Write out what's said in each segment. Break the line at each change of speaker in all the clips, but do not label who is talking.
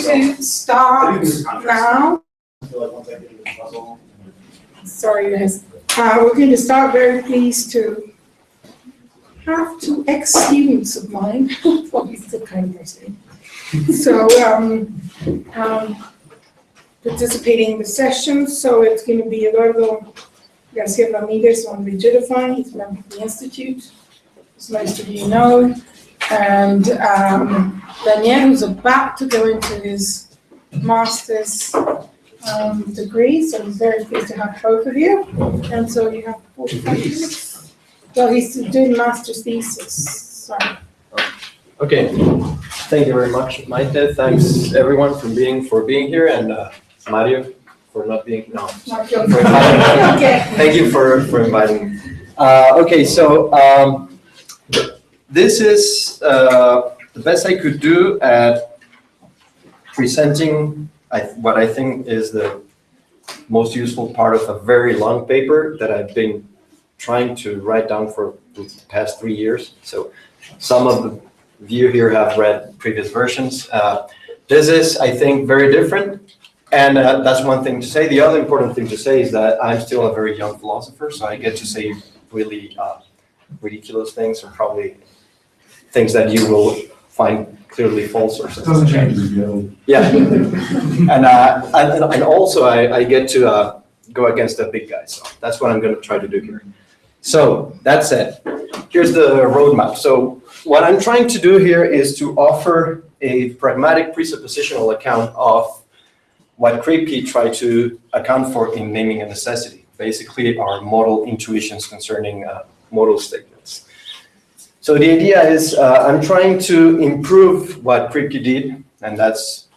To start now. Sorry, guys. We're going to start. Very pleased to have two ex-students of mine. Probably still kind of person. So, participating in the session. So it's going to be Eduardo García-Ramírez on Rigidifying. He's a member of the Institute, as most of you know. And Daniel, who's about to go into his master's degree, so I'm very pleased to have both of you. And so you have 45 minutes. Well, he's doing master's thesis. Sorry.
Okay. Thank you very much, Maite. Thanks everyone for being here, and Mario for not being. No.
Not your okay.
Thank you for inviting me. Okay, so this is the best I could do at presenting what I think is the most useful part of a very long paper that I've been trying to write down for the past 3 years. So some of you here have read previous versions. This is, I think, very different. And that's one thing to say. The other important thing to say is that I'm still a very young philosopher, so I get to say really ridiculous things, or probably things that you will find clearly false or something.
Doesn't change the
Yeah, and also I get to go against the big guys. So that's what I'm going to try to do here. So that said, here's the roadmap. So what I'm trying to do here is to offer a pragmatic presuppositional account of what Kripke tried to account for in naming a necessity. Basically, our modal intuitions concerning modal statements. So the idea is I'm trying to improve what Kripke did, and that's,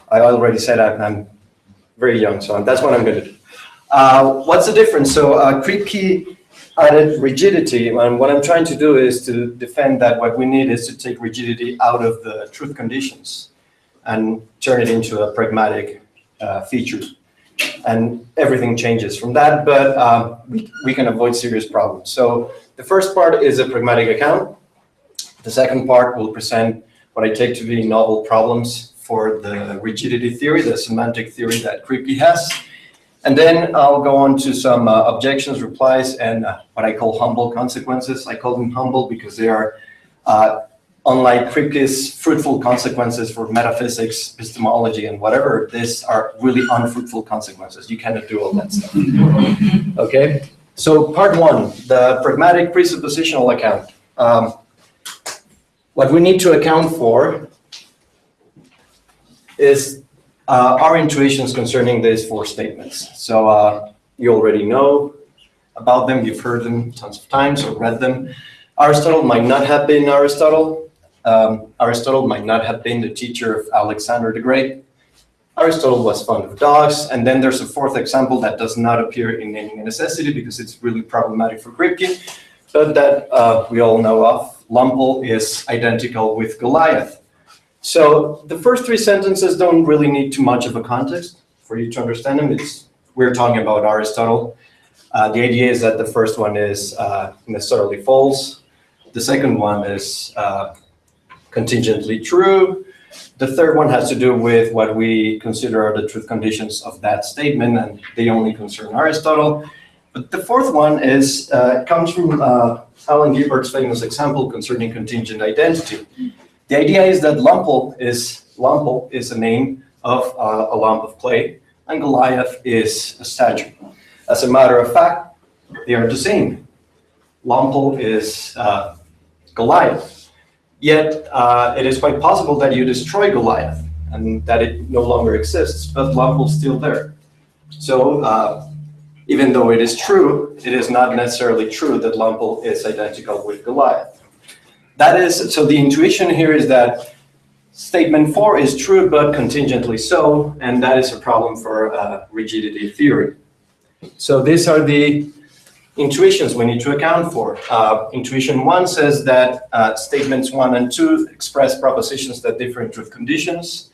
I already said I'm very young, so that's what I'm going to do. What's the difference? So Kripke added rigidity, and what I'm trying to do is to defend that what we need is to take rigidity out of the truth conditions and turn it into a pragmatic feature. And everything changes from that, but we can avoid serious problems. So the first part is a pragmatic account. The second part will present what I take to be novel problems for the rigidity theory, the semantic theory that Kripke has. And then I'll go on to some objections, replies, and what I call humble consequences. I call them humble because they are, unlike Kripke's fruitful consequences for metaphysics, epistemology, and whatever, these are really unfruitful consequences. You cannot do all that stuff. Okay? So part one, the pragmatic presuppositional account. What we need to account for is our intuitions concerning these four statements. So you already know about them, you've heard them tons of times or read them. Aristotle might not have been Aristotle. Aristotle might not have been the teacher of Alexander the Great. Aristotle was fond of dogs, and then there's a fourth example that does not appear in Naming a Necessity because it's really problematic for Kripke, but that we all know of. Lumpel is identical with Goliath. So the first three sentences don't really need too much of a context for you to understand them. We're talking about Aristotle. The idea is that the first one is necessarily false. The second one is contingently true. The third one has to do with what we consider are the truth conditions of that statement, and they only concern Aristotle. But the fourth one is comes from Alan Gilbert's famous example concerning contingent identity. The idea is that Lumpel is a name of a lump of clay, and Goliath is a statue. As a matter of fact, they are the same. Lumpel is Goliath. Yet it is quite possible that you destroy Goliath and that it no longer exists, but Lumpel's still there. So even though it is true, it is not necessarily true that Lumpel is identical with Goliath. That is, so the intuition here is that statement 4 is true, but contingently so, and that is a problem for rigidity theory. So these are the intuitions we need to account for. Intuition 1 says that statements 1 and 2 express propositions that differ in truth conditions.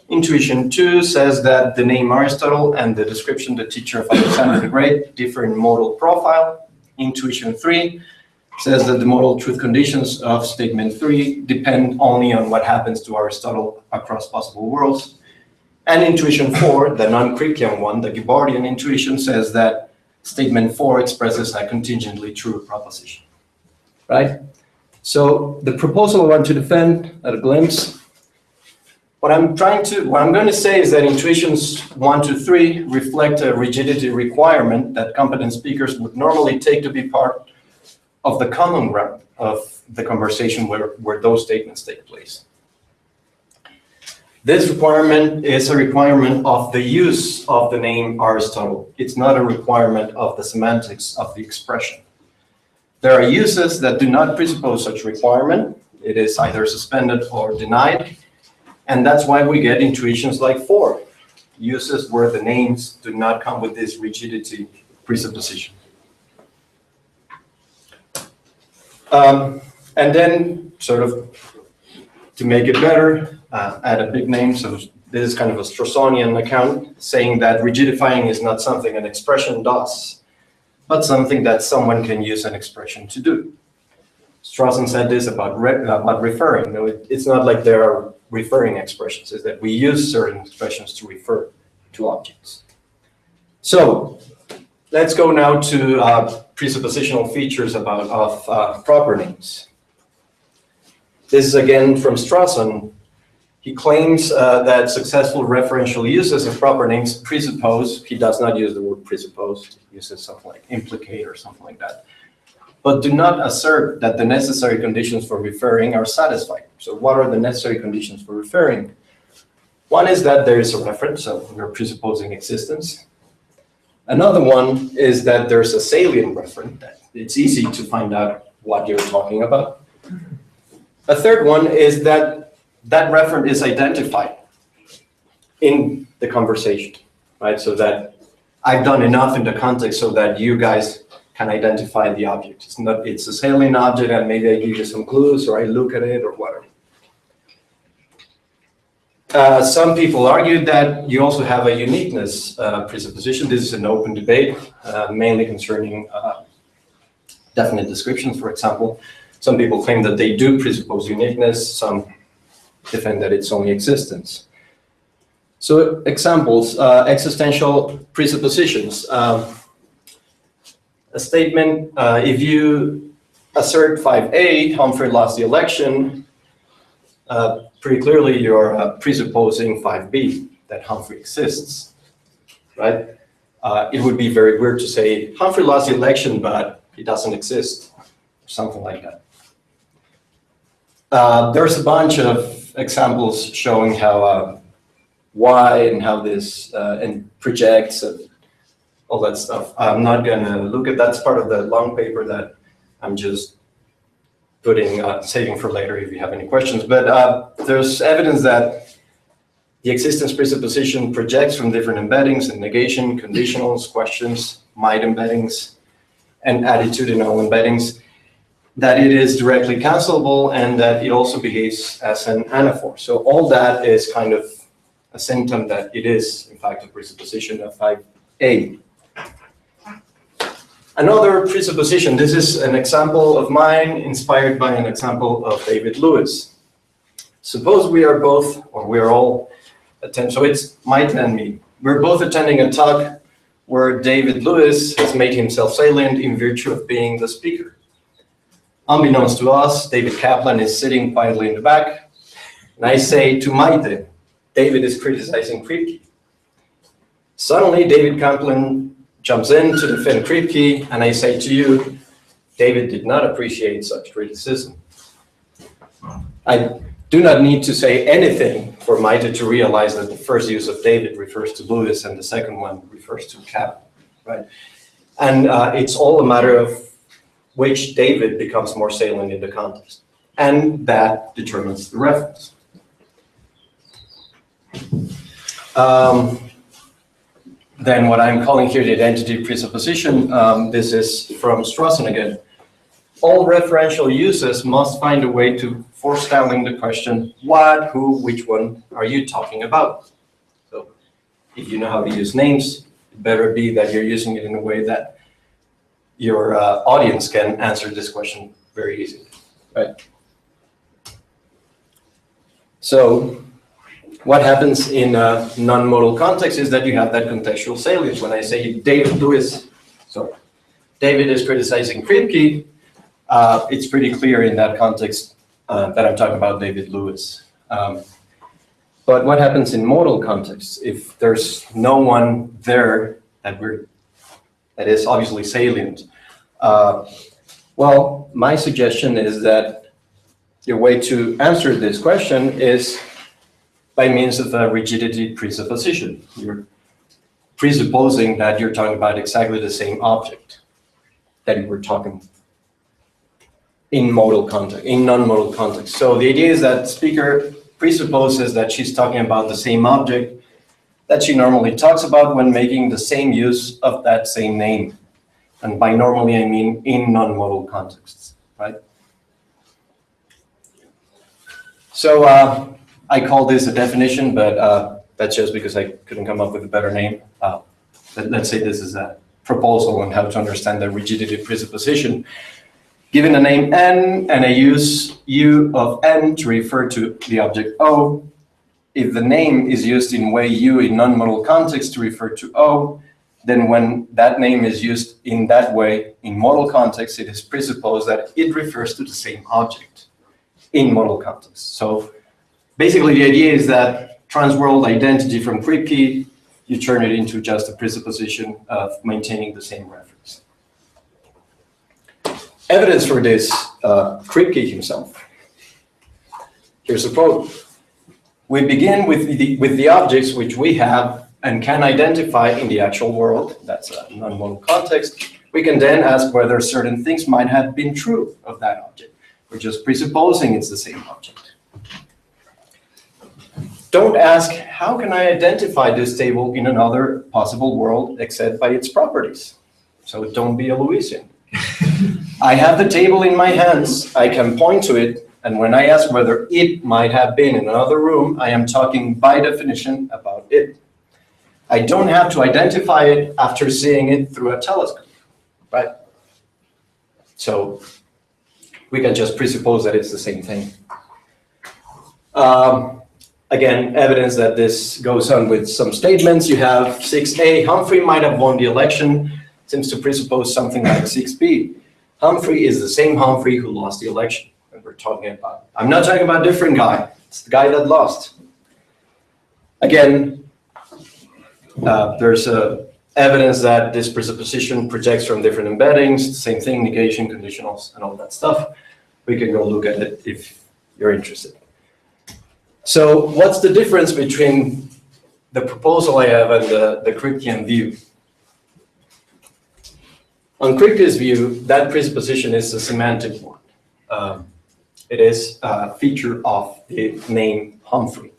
Intuition 2 says that the name Aristotle and the description, the teacher of Alexander the Great, differ in modal profile. Intuition 3 says that the modal truth conditions of statement 3 depend only on what happens to Aristotle across possible worlds. And intuition 4, the non-Kripkean one, the Gibardian intuition, says that statement 4 expresses a contingently true proposition, right? So the proposal I want to defend at a glimpse, what I'm going to say is that intuitions 1 to 3 reflect a rigidity requirement that competent speakers would normally take to be part of the common ground of the conversation where those statements take place. This requirement is a requirement of the use of the name Aristotle. It's not a requirement of the semantics of the expression. There are uses that do not presuppose such requirement. It is either suspended or denied. And that's why we get intuitions like 4, uses where the names do not come with this rigidity presupposition. And then, sort of, to make it better, add a big name. So this is kind of a Strassonian account saying that rigidifying is not something an expression does, but something that someone can use an expression to do. Strawson said this about referring. No, it's not like there are referring expressions, it's that we use certain expressions to refer to objects. So let's go now to presuppositional features of proper names. This is again from Strawson. He claims that successful referential uses of proper names presuppose, he does not use the word presuppose, he uses something like implicate or something like that, but do not assert that the necessary conditions for referring are satisfied. So what are the necessary conditions for referring? One is that there is a reference, so we're presupposing existence. Another one is that there's a salient referent, that it's easy to find out what you're talking about. A third one is that that referent is identified in the conversation, right? So that I've done enough in the context so that you guys can identify the object. It's a salient object and maybe I give you some clues or I look at it or whatever. Some people argue that you also have a uniqueness presupposition. This is an open debate, mainly concerning definite descriptions, for example. Some people claim that they do presuppose uniqueness. Some defend that it's only existence. So examples, existential presuppositions. A statement, if you assert 5A, Humphrey lost the election, pretty clearly you're presupposing 5B, that Humphrey exists, right? It would be very weird to say, Humphrey lost the election, but he doesn't exist, or something like that. There's a bunch of examples showing how, why and how this and projects and all that stuff. I'm not gonna look at, that's part of the long paper that I'm just putting, saving for later if you have any questions. But there's evidence that the existence presupposition projects from different embeddings and negation, conditionals, questions, might embeddings, and attitudinal embeddings, that it is directly cancelable and that it also behaves as an anaphor. So all that is kind of a symptom that it is, in fact, a presupposition of 5A. Another presupposition, this is an example of mine inspired by an example of David Lewis. Suppose we are both, or we are all attending, so it's Maite and me. We're both attending a talk where David Lewis has made himself salient in virtue of being the speaker. Unbeknownst to us, David Kaplan is sitting quietly in the back, and I say to Maite, David is criticizing Kripke. Suddenly, David Kaplan jumps in to defend Kripke, and I say to you, David did not appreciate such criticism. I do not need to say anything for Maite to realize that the first use of David refers to Lewis and the second one refers to Kaplan, right? And it's all a matter of which David becomes more salient in the context, and that determines the reference. Then what I'm calling here the identity presupposition, this is from Strawson again. All referential uses must find a way to forestalling the question, what, who, which one are you talking about? So if you know how to use names, it better be that you're using it in a way that your audience can answer this question very easily, right? So what happens in a non-modal context is that you have that contextual salience. When I say David is criticizing Kripke, it's pretty clear in that context that I'm talking about David Lewis. But what happens in modal contexts if there's no one there that is obviously salient? Well, my suggestion is that your way to answer this question is by means of a rigidity presupposition. You're presupposing that you're talking about exactly the same object that you were talking in modal context, in non-modal context. So the idea is that speaker presupposes that she's talking about the same object that she normally talks about when making the same use of that same name. And by normally, I mean in non-modal contexts, right? So I call this a definition, but that's just because I couldn't come up with a better name. Let's say this is a proposal on how to understand the rigidity presupposition. Given a name N and I use U of N to refer to the object O, if the name is used in way U in non-modal context to refer to O, then when that name is used in that way in modal context, it is presupposed that it refers to the same object in modal context. So basically the idea is that transworld identity from Kripke, you turn it into just a presupposition of maintaining the same reference. Evidence for this, Kripke himself. Here's a quote. We begin with the objects which we have and can identify in the actual world. That's a non-modal context. We can then ask whether certain things might have been true of that object. We're just presupposing it's the same object. Don't ask, how can I identify this table in another possible world except by its properties? So don't be a Lewisian. I have the table in my hands, I can point to it, and when I ask whether it might have been in another room, I am talking by definition about it. I don't have to identify it after seeing it through a telescope, right? So we can just presuppose that it's the same thing. Again, evidence that this goes on with some statements. You have 6A, Humphrey might have won the election, seems to presuppose something like 6B. Humphrey is the same Humphrey who lost the election. And we're talking about, I'm not talking about a different guy. It's the guy that lost. Again, there's evidence that this presupposition projects from different embeddings, same thing, negation, conditionals, and all that stuff. We can go look at it if you're interested. So what's the difference between the proposal I have and the Kripkean view? On Kripke's view, that presupposition is a semantic one. It is a feature of the name Humphrey,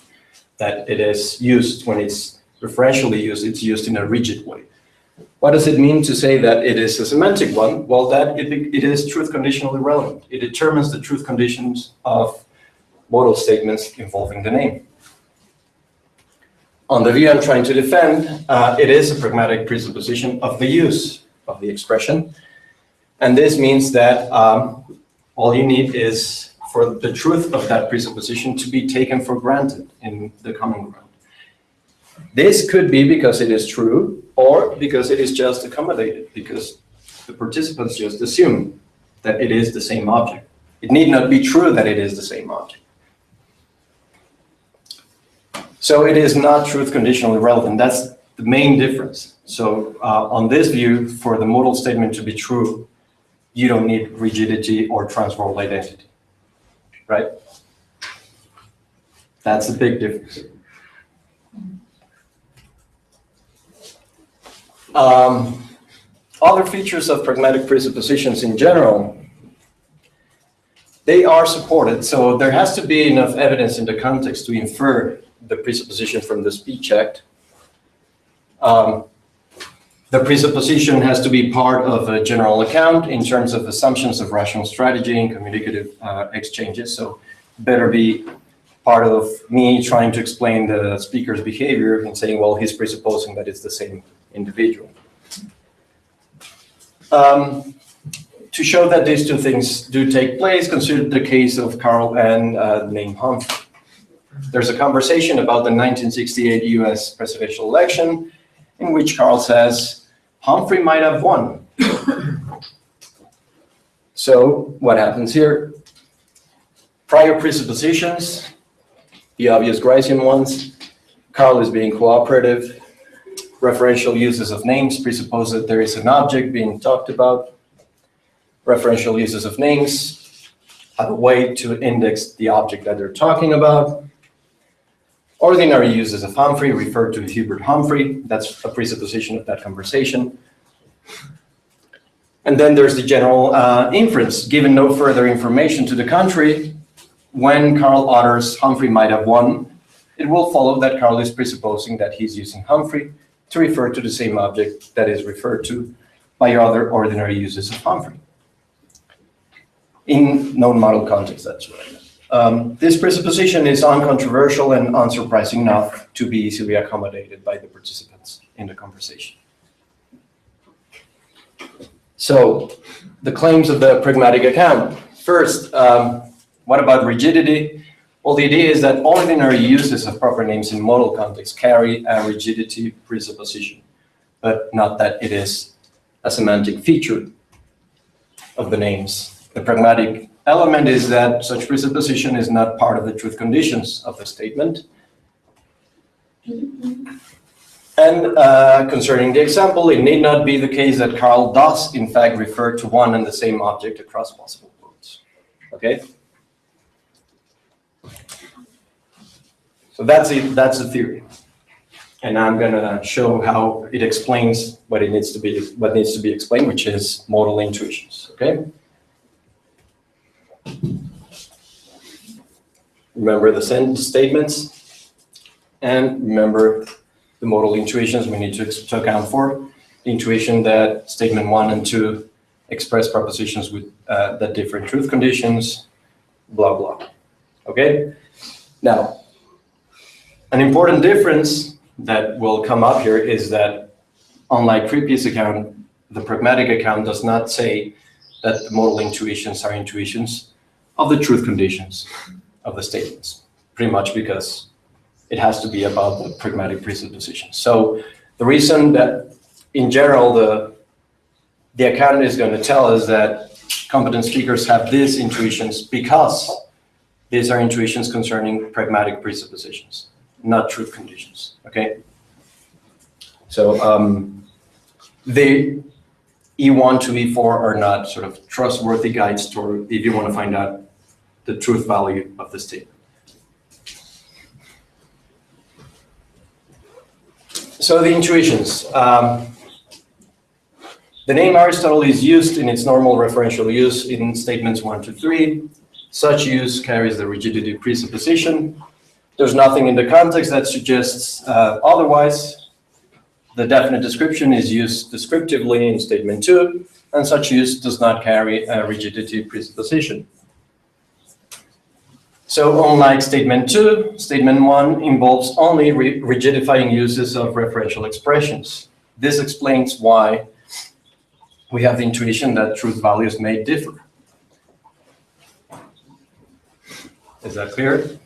that it is used when it's referentially used, it's used in a rigid way. What does it mean to say that it is a semantic one? Well, that it is truth conditionally relevant. It determines the truth conditions of modal statements involving the name. On the view I'm trying to defend, it is a pragmatic presupposition of the use of the expression. And this means that all you need is for the truth of that presupposition to be taken for granted in the common ground. This could be because it is true or because it is just accommodated, because the participants just assume that it is the same object. It need not be true that it is the same object. So it is not truth conditionally relevant. That's the main difference. So on this view, for the modal statement to be true, you don't need rigidity or transworld identity, right? That's a big difference. Other features of pragmatic presuppositions in general, they are supported. So there has to be enough evidence in the context to infer the presupposition from the speech act. The presupposition has to be part of a general account in terms of assumptions of rational strategy and communicative exchanges. So better be part of me trying to explain the speaker's behavior and saying, well, he's presupposing that it's the same individual. To show that these two things do take place, consider the case of Carl and the name Humphrey. There's a conversation about the 1968 US presidential election in which Carl says, Humphrey might have won. So what happens here? Prior presuppositions, the obvious Gricean ones. Carl is being cooperative. Referential uses of names presuppose that there is an object being talked about. Referential uses of names have a way to index the object that they're talking about. Ordinary uses of Humphrey refer to Hubert Humphrey. That's a presupposition of that conversation. And then there's the general inference. Given no further information to the contrary, when Carl utters Humphrey might have won, it will follow that Carl is presupposing that he's using Humphrey to refer to the same object that is referred to by other ordinary uses of Humphrey. In known model context, that's what I meant. This presupposition is uncontroversial and unsurprising enough to be easily accommodated by the participants in the conversation. So, the claims of the pragmatic account. First, what about rigidity? Well, the idea is that ordinary uses of proper names in modal context carry a rigidity presupposition, but not that it is a semantic feature of the names. The pragmatic element is that such presupposition is not part of the truth conditions of the statement. And concerning the example, it need not be the case that Carl does, in fact, refer to one and the same object across possible words. Okay? So that's the theory. And I'm going to show how it explains what needs to be explained, which is modal intuitions. Okay? Remember the sentence statements, and remember the modal intuitions we need to account for. The intuition that statement 1 and 2 express propositions with that different truth conditions, blah, blah. Okay? Now, an important difference that will come up here is that, unlike previous account, the pragmatic account does not say that the modal intuitions are intuitions of the truth conditions of the statements, pretty much because it has to be about the pragmatic presupposition. So the reason that, in general, the account is going to tell us that competent speakers have these intuitions because these are intuitions concerning pragmatic presuppositions, not truth conditions, okay? So the E1 to E4 are not sort of trustworthy guides toward if you want to find out the truth value of the statement. So the intuitions. The name Aristotle is used in its normal referential use in statements 1 to 3. Such use carries the rigidity presupposition. There's nothing in the context that suggests otherwise. The definite description is used descriptively in statement 2, and such use does not carry a rigidity presupposition. So unlike statement 2, statement 1 involves only rigidifying uses of referential expressions. This explains why we have the intuition that truth values may differ. Is that clear?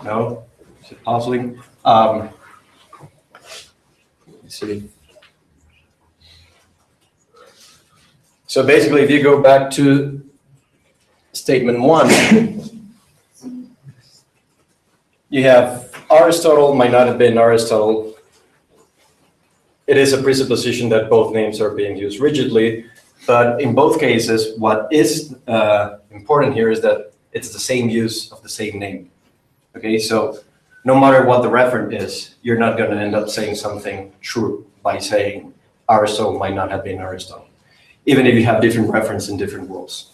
No? Is it puzzling? Let's see. So basically, if you go back to statement 1, you have Aristotle might not have been Aristotle. It is a presupposition that both names are being used rigidly, but in both cases, what is important here is that it's the same use of the same name. Okay, so no matter what the referent is, you're not going to end up saying something true by saying Aristotle might not have been Aristotle, even if you have different reference in different worlds.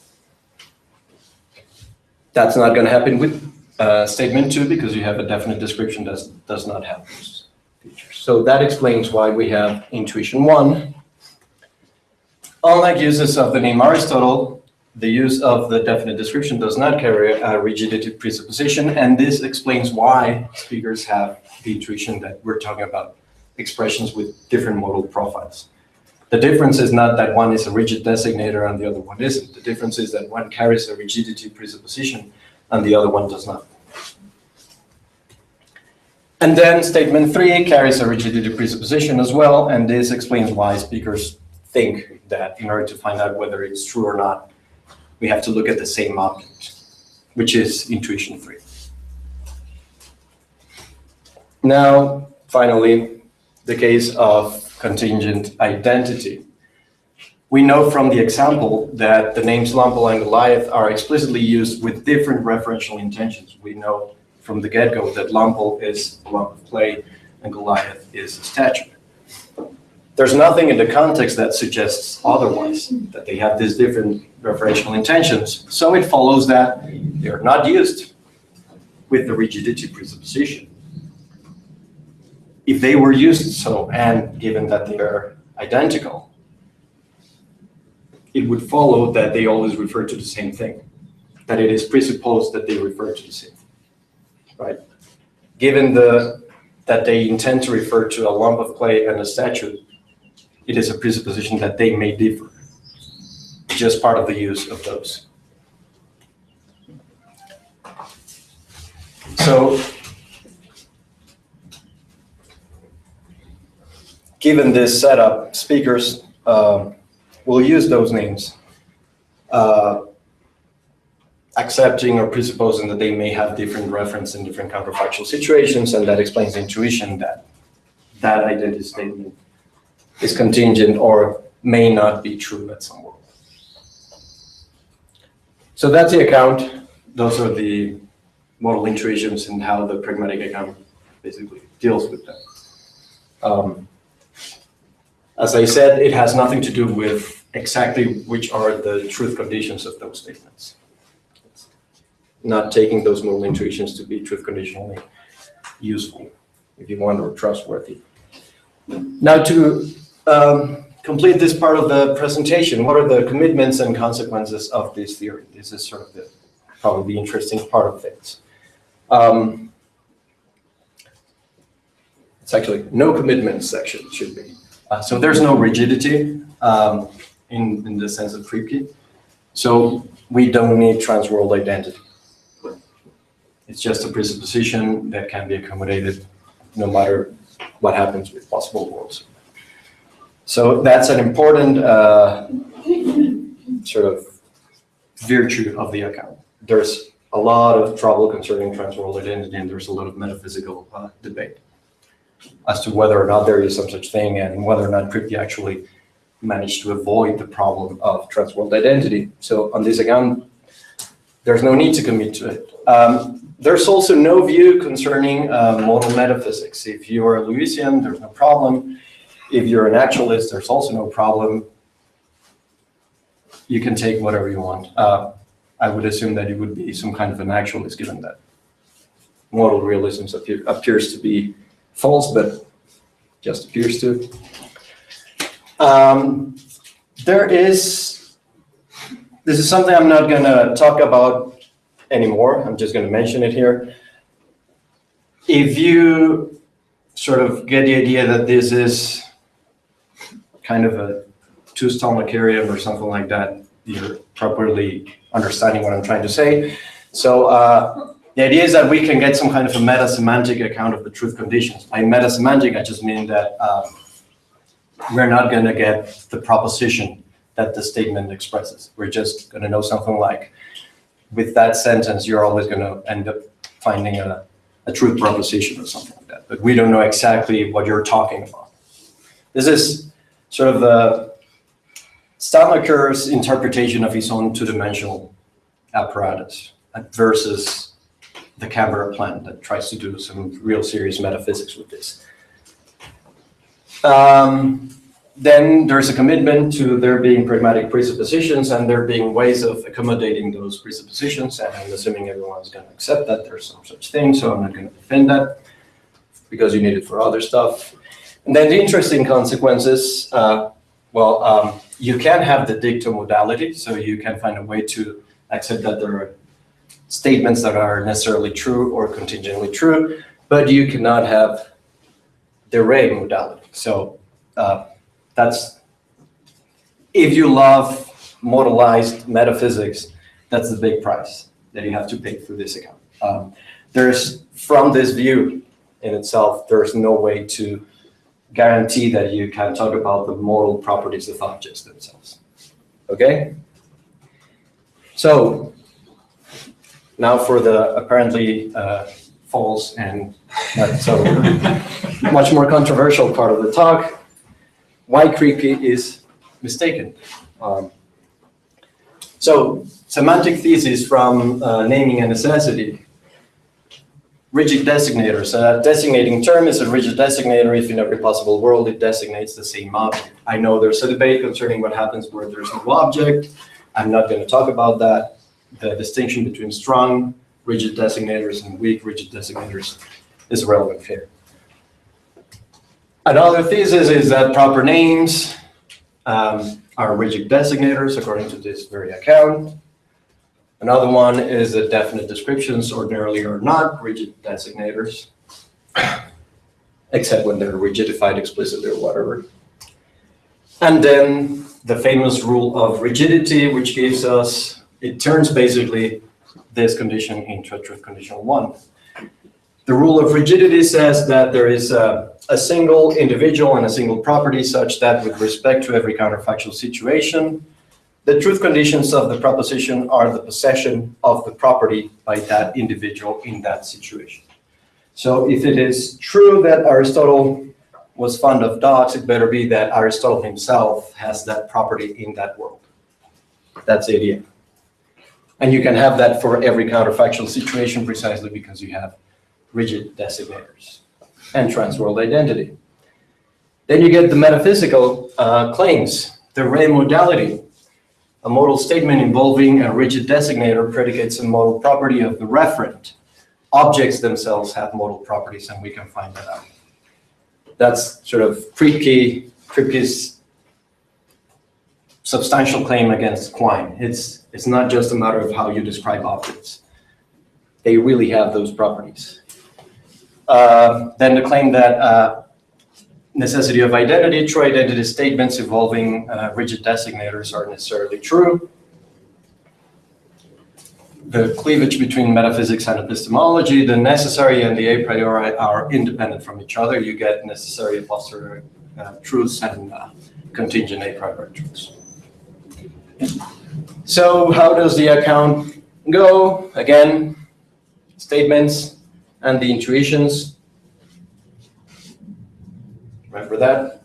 That's not going to happen with statement 2 because you have a definite description that does not have those features. So that explains why we have intuition 1. Unlike uses of the name Aristotle, the use of the definite description does not carry a rigidity presupposition, and this explains why speakers have the intuition that we're talking about expressions with different modal profiles. The difference is not that one is a rigid designator and the other one isn't. The difference is that one carries a rigidity presupposition and the other one does not. And then statement 3 carries a rigidity presupposition as well, and this explains why speakers think that in order to find out whether it's true or not, we have to look at the same object, which is intuition 3. Now, finally, the case of contingent identity. We know from the example that the names Lumpel and Goliath are explicitly used with different referential intentions. We know from the get-go that Lumpel is a lump of clay and Goliath is a statue. There's nothing in the context that suggests otherwise, that they have these different referential intentions. So it follows that they're not used with the rigidity presupposition. If they were used so, and given that they are identical, it would follow that they always refer to the same thing, that it is presupposed that they refer to the same thing, right? Given that they intend to refer to a lump of clay and a statue, it is a presupposition that they may differ, just part of the use of those. So, given this setup, speakers will use those names, accepting or presupposing that they may have different reference in different counterfactual situations, and that explains the intuition that that identity statement is contingent or may not be true at some world. So that's the account. Those are the model intuitions and how the pragmatic account basically deals with them. As I said, it has nothing to do with exactly which are the truth conditions of those statements. It's not taking those model intuitions to be truth conditionally useful, if you want, or trustworthy. Now to complete this part of the presentation, what are the commitments and consequences of this theory? This is sort of probably the interesting part of things. It's actually no commitments section, should be. So there's no rigidity in the sense of Kripke. So we don't need trans-world identity. It's just a presupposition that can be accommodated no matter what happens with possible worlds. So that's an important sort of virtue of the account. There's a lot of trouble concerning trans-world identity, and there's a lot of metaphysical debate as to whether or not there is some such thing and whether or not Kripke actually managed to avoid the problem of trans-world identity. So on this account, there's no need to commit to it. There's also no view concerning modal metaphysics. If you are a Lewisian, there's no problem. If you're an actualist, there's also no problem. You can take whatever you want. I would assume that it would be some kind of an actualist, given that modal realism appears to be false, but just appears to. This is something I'm not going to talk about anymore. I'm just going to mention it here. If you sort of get the idea that this is kind of a two-Stalnackerian or something like that, you're properly understanding what I'm trying to say. So the idea is that we can get some kind of a meta-semantic account of the truth conditions. By meta-semantic, I just mean that we're not going to get the proposition that the statement expresses. We're just going to know something like, with that sentence, you're always going to end up finding a truth proposition or something like that. But we don't know exactly what you're talking about. This is sort of Stalnacker's interpretation of his own two-dimensional apparatus versus the Canberra plan that tries to do some real serious metaphysics with this. Then there's a commitment to there being pragmatic presuppositions and there being ways of accommodating those presuppositions, and I'm assuming everyone's going to accept that there's some such thing, so I'm not going to defend that because you need it for other stuff. And then the interesting consequences, you can have the dictum modality, so you can find a way to accept that there are statements that are necessarily true or contingently true, but you cannot have the ray modality. So that's if you love modalized metaphysics, that's the big price that you have to pay for this account. From this view in itself, there's no way to guarantee that you can talk about the modal properties of objects themselves. Okay? So, now for the apparently false and not so much more controversial part of the talk, why creepy is mistaken. So, semantic thesis from naming a necessity. Rigid designators. A designating term is a rigid designator if in every possible world it designates the same object. I know there's a debate concerning what happens where there's no object. I'm not going to talk about that. The distinction between strong rigid designators and weak rigid designators is relevant here. Another thesis is that proper names are rigid designators according to this very account. Another one is that definite descriptions ordinarily are not rigid designators, except when they're rigidified explicitly or whatever. And then the famous rule of rigidity, which gives us, it turns basically this condition into a truth conditional one. The rule of rigidity says that there is a single individual and a single property such that with respect to every counterfactual situation, the truth conditions of the proposition are the possession of the property by that individual in that situation. So if it is true that Aristotle was fond of dogs, it better be that Aristotle himself has that property in that world. That's the idea. And you can have that for every counterfactual situation precisely because you have rigid designators and transworld identity. Then you get the metaphysical claims, the re modality. A modal statement involving a rigid designator predicates a modal property of the referent. Objects themselves have modal properties, and we can find that out. That's sort of Kripke's substantial claim against Quine. It's not just a matter of how you describe objects. They really have those properties. Then the claim that necessity of identity, true identity statements involving rigid designators are necessarily true. The cleavage between metaphysics and epistemology, the necessary and the a priori are independent from each other. You get necessary a posteriori truths and contingent a priori truths. So how does the account go? Again, statements and the intuitions. Remember that?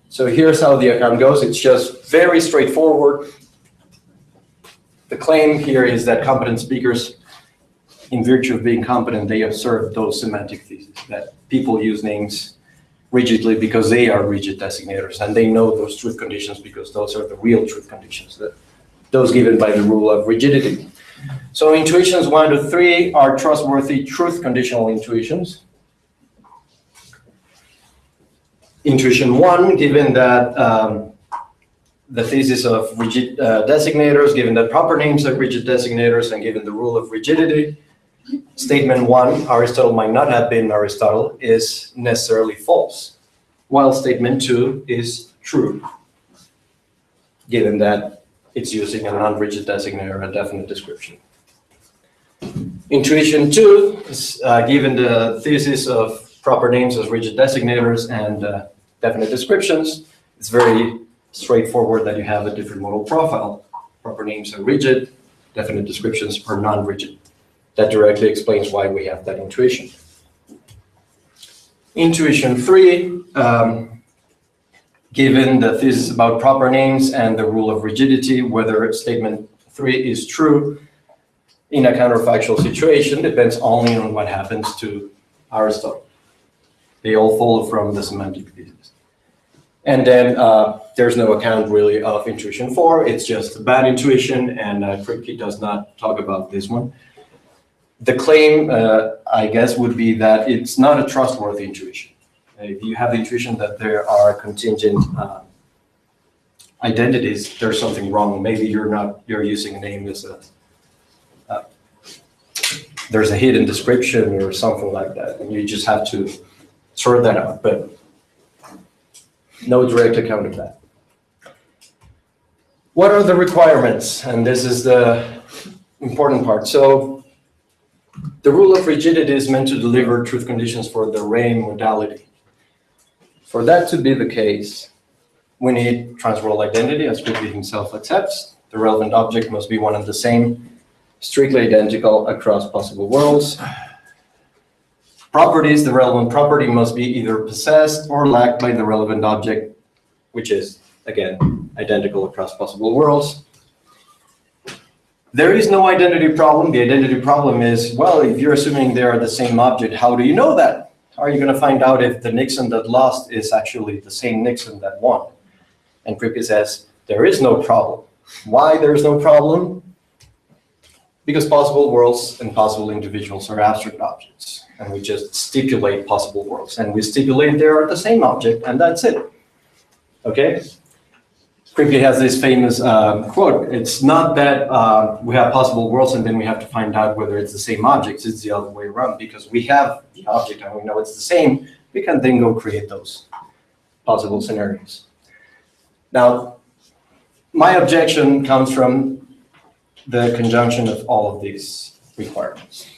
So here's how the account goes. It's just very straightforward. The claim here is that competent speakers, in virtue of being competent, they observe those semantic theses, that people use names rigidly because they are rigid designators, and they know those truth conditions because those are the real truth conditions, those given by the rule of rigidity. So intuitions 1 to 3 are trustworthy truth conditional intuitions. Intuition 1, given that the thesis of rigid designators, given that proper names are rigid designators, and given the rule of rigidity, statement 1, Aristotle might not have been Aristotle, is necessarily false, while statement 2 is true, given that it's using a non-rigid designator, a definite description. Intuition 2 is given the thesis of proper names as rigid designators and definite descriptions. It's very straightforward that you have a different modal profile. Proper names are rigid, definite descriptions are non-rigid. That directly explains why we have that intuition. Intuition 3, given the thesis about proper names and the rule of rigidity, whether statement 3 is true in a counterfactual situation depends only on what happens to Aristotle. They all follow from the semantic thesis. And then there's no account really of intuition 4. It's just bad intuition, and Kripke does not talk about this one. The claim, I guess, would be that it's not a trustworthy intuition. If you have the intuition that there are contingent identities, there's something wrong. Maybe you're using a name as there's a hidden description or something like that, and you just have to sort that out, but no direct account of that. What are the requirements? And this is the important part. So the rule of rigidity is meant to deliver truth conditions for the array modality. For that to be the case, we need transworld identity, as Ripley himself accepts. The relevant object must be one and the same, strictly identical across possible worlds. Properties, the relevant property must be either possessed or lacked by the relevant object, which is, again, identical across possible worlds. There is no identity problem. The identity problem is, well, if you're assuming they are the same object, how do you know that? How are you going to find out if the Nixon that lost is actually the same Nixon that won? And Kripke says, there is no problem. Why there is no problem? Because possible worlds and possible individuals are abstract objects. And we just stipulate possible worlds. And we stipulate they are the same object, and that's it. Okay? Kripke has this famous quote. It's not that we have possible worlds and then we have to find out whether it's the same objects. It's the other way around. Because we have the object and we know it's the same, we can then go create those possible scenarios. Now, my objection comes from the conjunction of all of these requirements.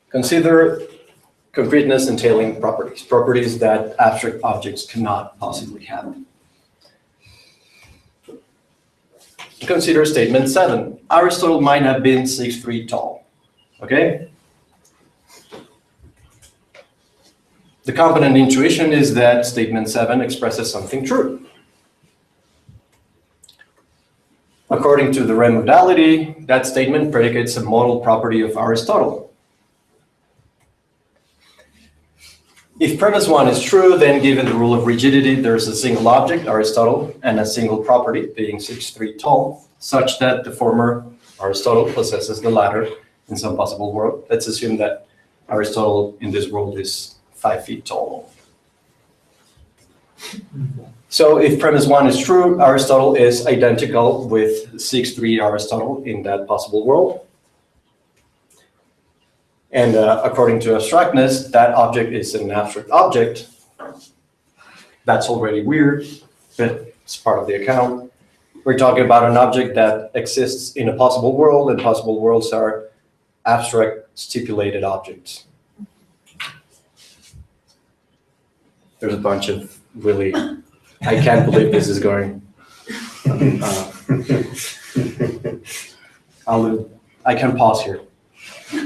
Consider concreteness entailing properties, properties that abstract objects cannot possibly have. Consider statement 7. Aristotle might have been 6'3" tall. Okay? The competent intuition is that statement 7 expresses something true. According to the REM modality, that statement predicates a modal property of Aristotle. If premise 1 is true, then given the rule of rigidity, there's a single object, Aristotle, and a single property, being 6'3" tall, such that the former, Aristotle, possesses the latter in some possible world. Let's assume that Aristotle in this world is 5 feet tall. So if premise 1 is true, Aristotle is identical with 6'3" Aristotle in that possible world. And according to abstractness, that object is an abstract object. That's already weird, but it's part of the account. We're talking about an object that exists in a possible world, and possible worlds are abstract stipulated objects. There's a bunch of really, I can't believe this is going. I can pause here.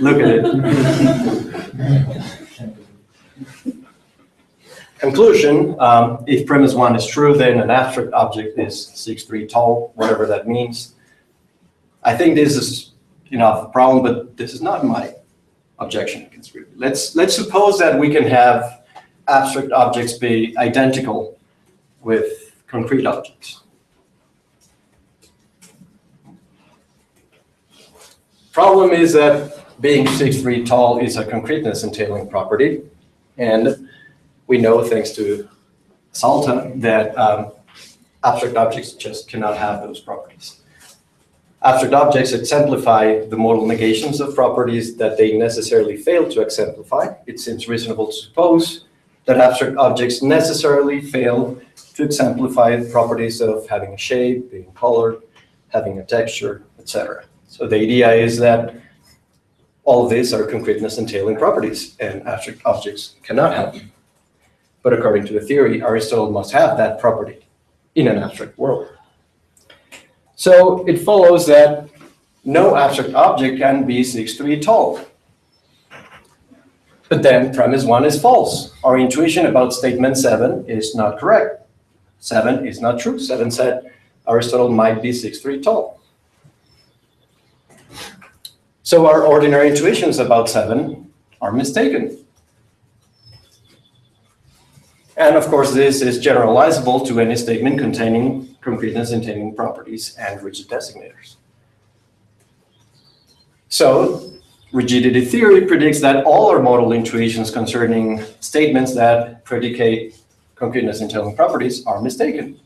Look at it. Conclusion, if premise 1 is true, then an abstract object is 6'3" tall, whatever that means. I think this is enough a problem, but this is not my objection against it. Let's suppose that we can have abstract objects be identical with concrete objects. Problem is that being 6'3" tall is a concreteness entailing property, and we know, thanks to Salta, that abstract objects just cannot have those properties. Abstract objects exemplify the modal negations of properties that they necessarily fail to exemplify. It seems reasonable to suppose that abstract objects necessarily fail to exemplify the properties of having a shape, being colored, having a texture, etc. So the idea is that all of these are concreteness entailing properties, and abstract objects cannot have them. But according to the theory, Aristotle must have that property in an abstract world. So it follows that no abstract object can be 6'3" tall. But then premise 1 is false. Our intuition about statement 7 is not correct. 7 is not true. 7 said Aristotle might be 6'3" tall. So our ordinary intuitions about 7 are mistaken. And of course, this is generalizable to any statement containing concreteness entailing properties and rigid designators. So rigidity theory predicts that all our modal intuitions concerning statements that predicate concreteness entailing properties are mistaken.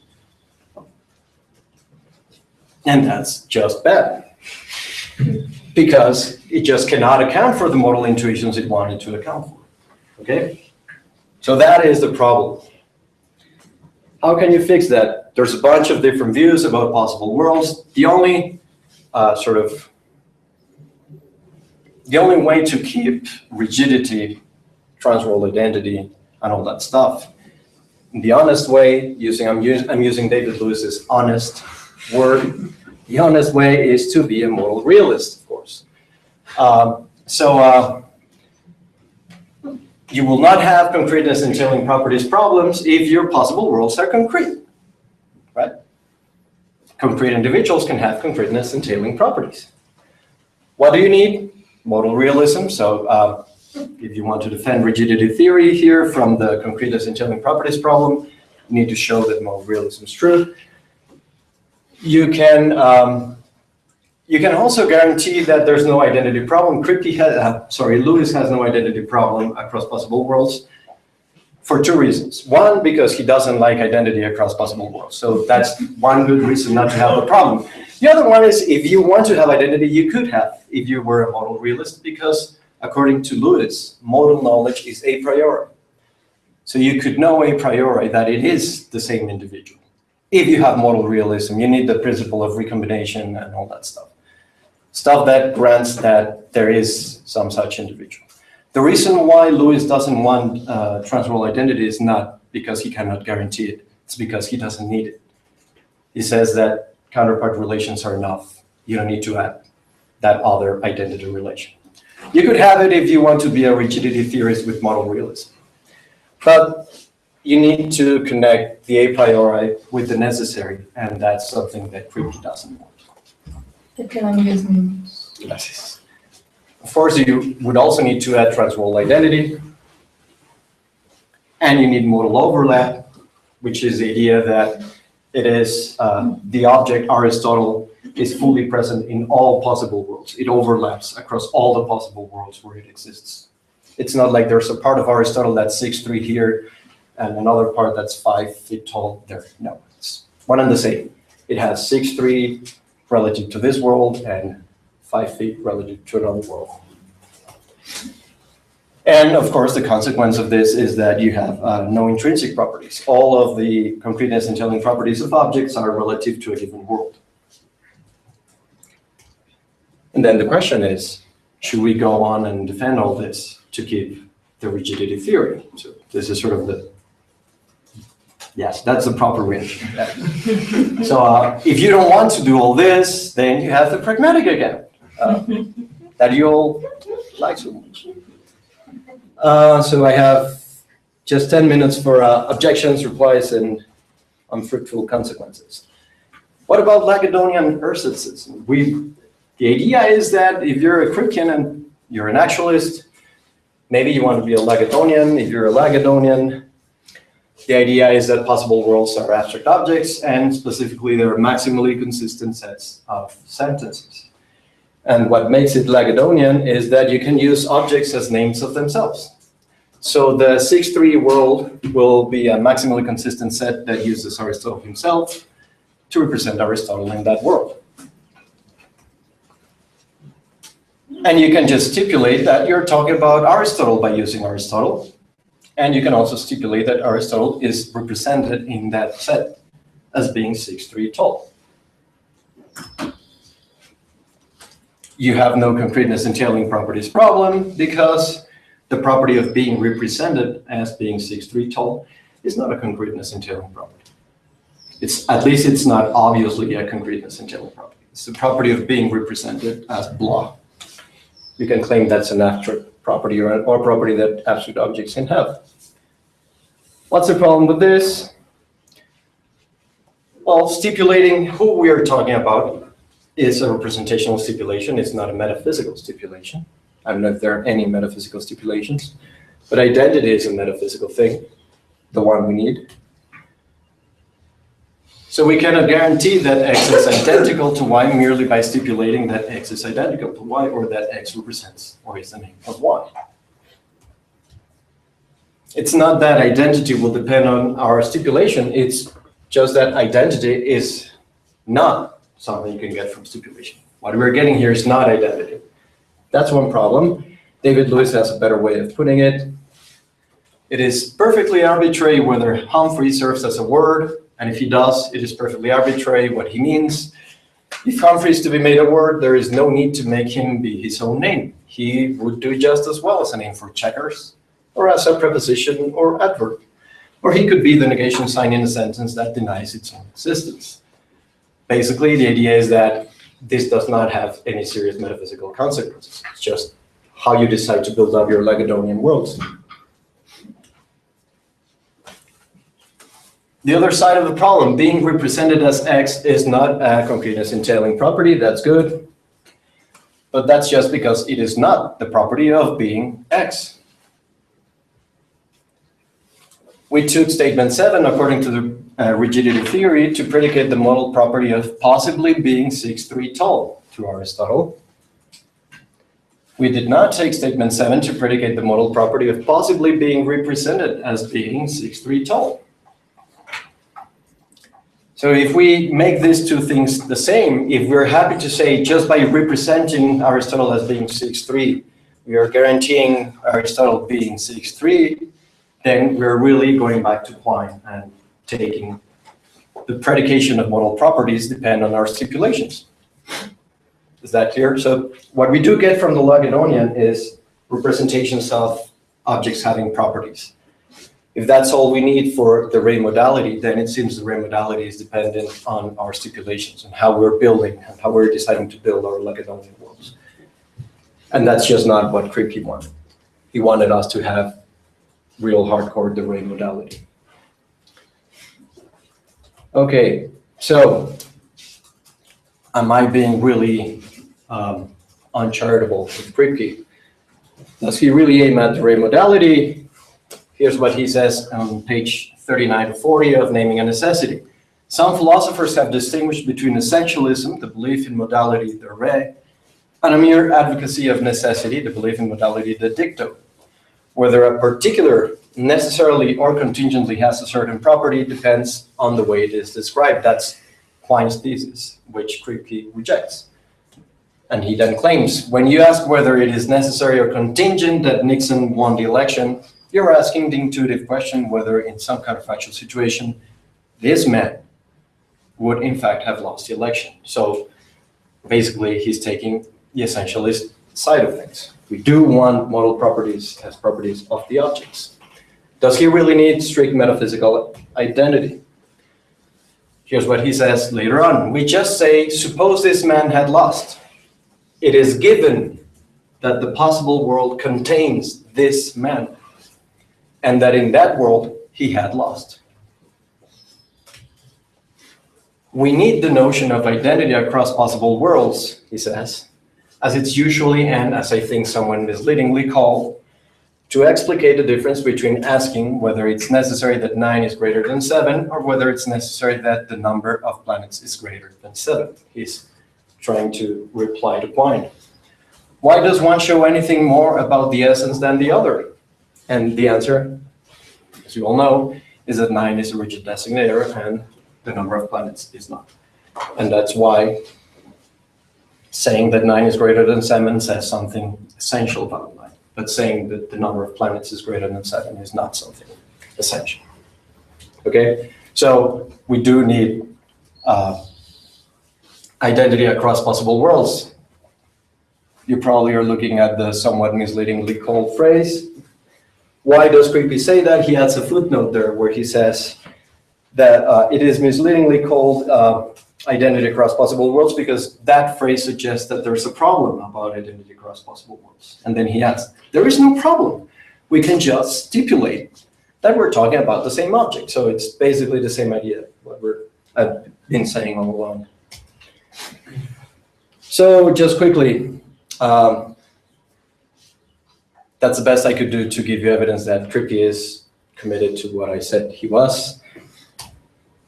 And that's just bad, because it just cannot account for the modal intuitions it wanted to account for. Okay? So that is the problem. How can you fix that? There's a bunch of different views about possible worlds. The only the only way to keep rigidity, trans-world identity, and all that stuff, the honest way, I'm using David Lewis's honest word, the honest way is to be a modal realist, of course. You will not have concreteness entailing properties problems if your possible worlds are concrete, right? Concrete individuals can have concreteness entailing properties. What do you need? Modal realism. So if you want to defend rigidity theory here from the concreteness entailing properties problem, you need to show that modal realism is true. You can also guarantee that there's no identity problem. Lewis has no identity problem across possible worlds for two reasons. One, because he doesn't like identity across possible worlds. So that's one good reason not to have the problem. The other one is if you want to have identity, you could have if you were a modal realist, because according to Lewis, modal knowledge is a priori. So you could know a priori that it is the same individual. If you have modal realism, you need the principle of recombination and all that stuff. Stuff that grants that there is some such individual. The reason why Lewis doesn't want trans-world identity is not because he cannot guarantee it. It's because he doesn't need it. He says that counterpart relations are enough. You don't need to add that other identity relation. You could have it if you want to be a rigidity theorist with modal realism. But you need to connect the a priori with the necessary, and that's something that Kripke doesn't want. Gracias. Of course, you would also need to add trans-world identity, and you need modal overlap, which is the idea that it is the object Aristotle is fully present in all possible worlds. It overlaps across all the possible worlds where it exists. It's not like there's a part of Aristotle that's 6'3" here and another part that's 5 feet tall there. No, it's one and the same. It has 6'3" relative to this world and 5 feet relative to another world. And of course, the consequence of this is that you have no intrinsic properties. All of the concreteness entailing properties of objects are relative to a given world. And then the question is, should we go on and defend all this to keep the rigidity theory? So this is sort of the, yes, that's the proper reaction. So if you don't want to do all this, then you have the pragmatic account that you all like so much. So I have just 10 minutes for objections, replies, and unfruitful consequences. What about Lagedonian ersatz? The idea is that if you're a Kripkean and you're an actualist, maybe you want to be a Lagedonian. If you're a Lagedonian, the idea is that possible worlds are abstract objects, and specifically they're maximally consistent sets of sentences. And what makes it Lagedonian is that you can use objects as names of themselves. So the 6'3" world will be a maximally consistent set that uses Aristotle himself to represent Aristotle in that world. And you can just stipulate that you're talking about Aristotle by using Aristotle. And you can also stipulate that Aristotle is represented in that set as being 6'3" tall. You have no concreteness entailing properties problem because the property of being represented as being 6'3" tall is not a concreteness entailing property. At least it's not obviously a concreteness entailing property. It's the property of being represented as blah. You can claim that's an abstract property or property that absolute objects can have. What's the problem with this? Well, stipulating who we are talking about is a representational stipulation. It's not a metaphysical stipulation. I don't know if there are any metaphysical stipulations, but identity is a metaphysical thing, the one we need. So we cannot guarantee that X is identical to Y merely by stipulating that X is identical to Y or that X represents or is the name of Y. It's not that identity will depend on our stipulation, it's just that identity is not something you can get from stipulation. What we're getting here is not identity. That's one problem. David Lewis has a better way of putting it. It is perfectly arbitrary whether Humphrey serves as a word, and if he does, it is perfectly arbitrary what he means. If Humphrey is to be made a word, there is no need to make him be his own name. He would do just as well as a name for checkers, or as a preposition or adverb. Or he could be the negation sign in a sentence that denies its own existence. Basically, the idea is that this does not have any serious metaphysical consequences. It's just how you decide to build up your Lagrangian worlds. The other side of the problem, being represented as X is not a concreteness entailing property. That's good. But that's just because it is not the property of being X. We took statement 7, according to the rigidity theory, to predicate the model property of possibly being 6'3" tall to Aristotle. We did not take statement 7 to predicate the model property of possibly being represented as being 6'3" tall. So if we make these two things the same, if we're happy to say just by representing Aristotle as being 6'3", we are guaranteeing Aristotle being 6'3", then we're really going back to Quine and taking the predication of model properties depend on our stipulations. Is that clear? So what we do get from the Lagrangian is representations of objects having properties. If that's all we need for the ray modality, then it seems the ray modality is dependent on our stipulations and how we're building and how we're deciding to build our Lagrangian worlds. And that's just not what Kripke wanted. He wanted us to have real hardcore the ray modality. Okay, so am I being really uncharitable with Kripke? Does he really aim at the ray modality? Here's what he says on page 39 to 40 of Naming a Necessity. Some philosophers have distinguished between essentialism, the belief in modality, the re, and a mere advocacy of necessity, the belief in modality, the dicto. Whether a particular necessarily or contingently has a certain property depends on the way it is described. That's Quine's thesis, which Kripke rejects. And he then claims, when you ask whether it is necessary or contingent that Nixon won the election, you're asking the intuitive question whether in some counterfactual situation, this man would in fact have lost the election. So basically he's taking the essentialist side of things. We do want model properties as properties of the objects. Does he really need strict metaphysical identity? Here's what he says later on. We just say, suppose this man had lost. It is given that the possible world contains this man, and that in that world he had lost. We need the notion of identity across possible worlds, he says, as it's usually, and as I think someone misleadingly called, to explicate the difference between asking whether it's necessary that 9 is greater than 7 or whether it's necessary that the number of planets is greater than 7. He's trying to reply to Quine. Why does one show anything more about the essence than the other? And the answer, as you all know, is that 9 is a rigid designator and the number of planets is not. And that's why saying that 9 is greater than 7 says something essential about 9. But saying that the number of planets is greater than 7 is not something essential. Okay, so we do need identity across possible worlds. You probably are looking at the somewhat misleadingly called phrase. Why does Kripke say that? He adds a footnote there where he says that it is misleadingly called identity across possible worlds because that phrase suggests that there's a problem about identity across possible worlds. And then he adds, there is no problem. We can just stipulate that we're talking about the same object. So it's basically the same idea, what I've been saying all along. So just quickly, that's the best I could do to give you evidence that Kripke is committed to what I said he was.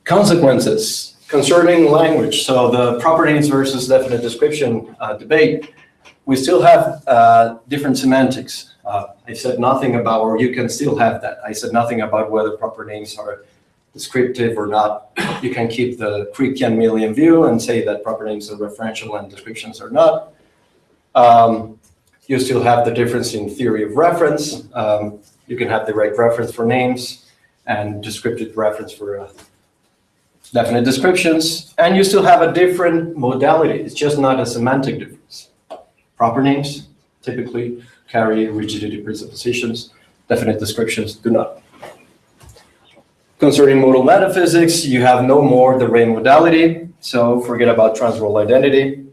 Consequences concerning language. So the proper names versus definite description debate, we still have different semantics. I said nothing about, or you can still have that. I said nothing about whether proper names are descriptive or not. You can keep the Kripkean Millian view and say that proper names are referential and descriptions are not. You still have the difference in theory of reference. You can have direct reference for names and descriptive reference for definite descriptions, and you still have a different modality. It's just not a semantic difference. Proper names typically carry rigidity presuppositions. Definite descriptions do not. Concerning modal metaphysics, you have no more the Ray modality, so forget about trans-role identity.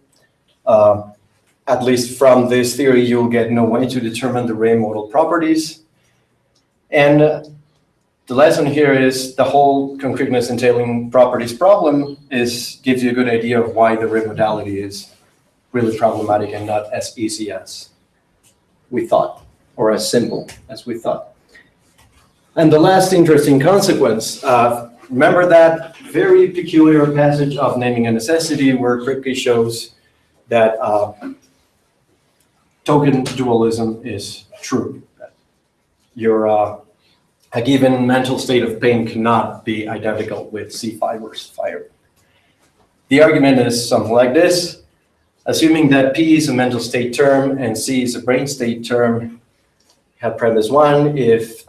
At least from this theory, you'll get no way to determine the Ray modal properties. And the lesson here is the whole concreteness entailing properties problem gives you a good idea of why the Ray modality is really problematic and not as easy as we thought, or as simple as we thought. And the last interesting consequence, remember that very peculiar passage of Naming a Necessity where Kripke shows that token dualism is true. A given mental state of pain cannot be identical with C5 versus fire. The argument is something like this. Assuming that P is a mental state term and C is a brain state term, have premise one, if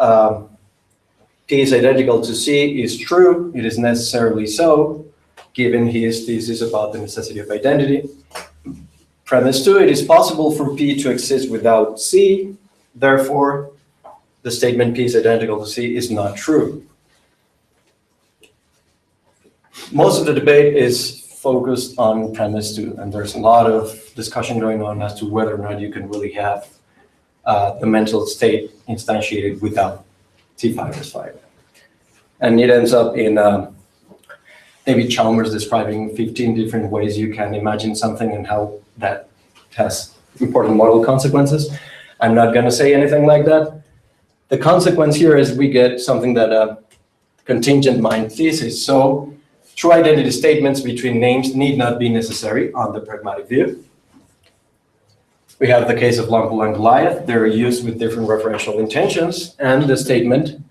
P is identical to C is true, it is necessarily so, given his thesis about the necessity of identity. Premise two, it is possible for P to exist without C, therefore, the statement P is identical to C is not true. Most of the debate is focused on premise two, and there's a lot of discussion going on as to whether or not you can really have the mental state instantiated without T5 versus 5. And it ends up in David Chalmers describing 15 different ways you can imagine something and how that has important model consequences. I'm not going to say anything like that. The consequence here is we get something that a contingent mind thesis. So true identity statements between names need not be necessary on the pragmatic view. We have the case of Longpole and Goliath. They're used with different referential intentions, and the statement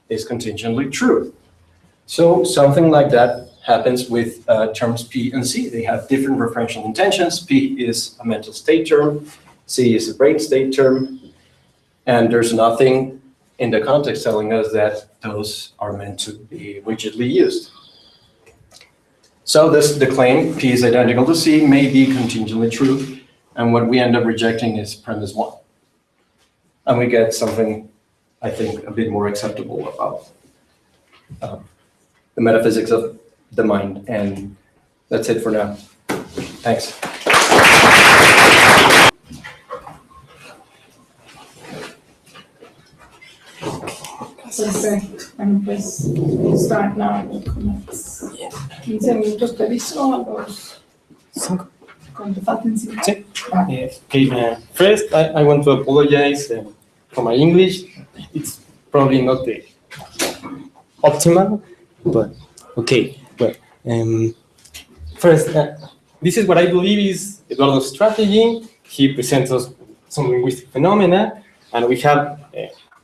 is contingently true. So something like that happens with terms P and C. They have different referential intentions. P is a mental state term. C is a brain state term. And there's nothing in the context telling us that those are meant to be rigidly used. So the claim P is identical to C may be contingently true. And what we end up rejecting is premise one. And we get something, I think, a bit more acceptable about the metaphysics of the mind. And that's it for now. Thanks.
Perfecto. Bueno, pues, start now. 15 minutos previsto a los 5. Cuando falten 5.
Sí. Okay. First, I want to apologize for my English. It's probably not the optimal, but okay. Well, first, this is what I believe is Eduardo's strategy. He presents us some linguistic phenomena, and we have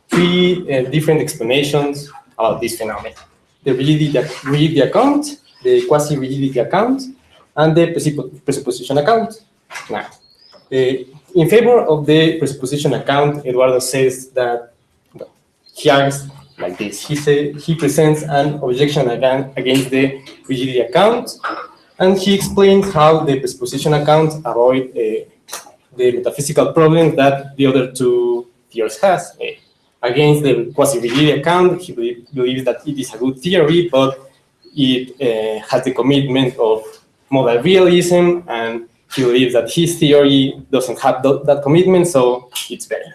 3 different explanations about this phenomenon: the rigidity account, the quasi-rigidity account, and the presupposition account. Now, in favor of the presupposition account, Eduardo says that, well, he argues like this. He presents an objection against the rigidity account, and he explains how the presupposition account avoid the metaphysical problem that the other 2 theories has. Against the quasi-rigidity account, he believes that it is a good theory, but it has the commitment of modal realism, and he believes that his theory doesn't have that commitment, so it's better.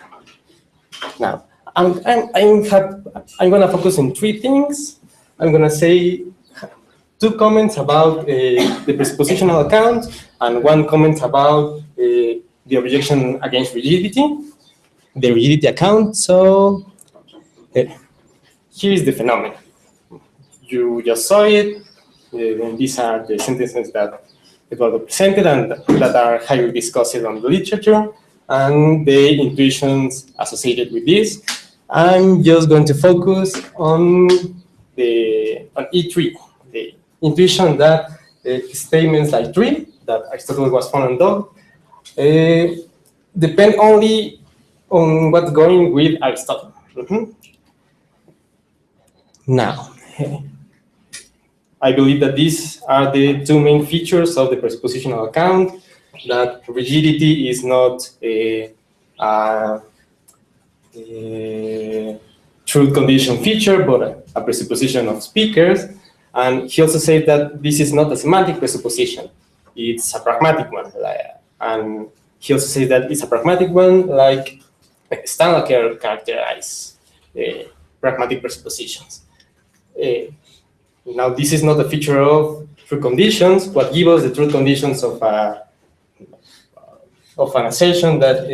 Now, I'm going to focus on 3 things. I'm going to say 2 comments about the presuppositional account, and 1 comment about the objection against rigidity, the rigidity account. So here is the phenomenon. You just saw it. These are the sentences that Eduardo presented and that are highly discussed on the literature, and the intuitions associated with this. I'm just going to focus on E3, the intuition that statements like 3, that Aristotle was fun and dog, depend only on what's going with Aristotle. Now, I believe that these are the two main features of the presuppositional account, that rigidity is not a truth condition feature, but a presupposition of speakers. And he also said that this is not a semantic presupposition, it's a pragmatic one. And he also says that it's a pragmatic one, like Standard characterize pragmatic presuppositions. Now, this is not a feature of truth conditions. What gives us the truth conditions of an assertion that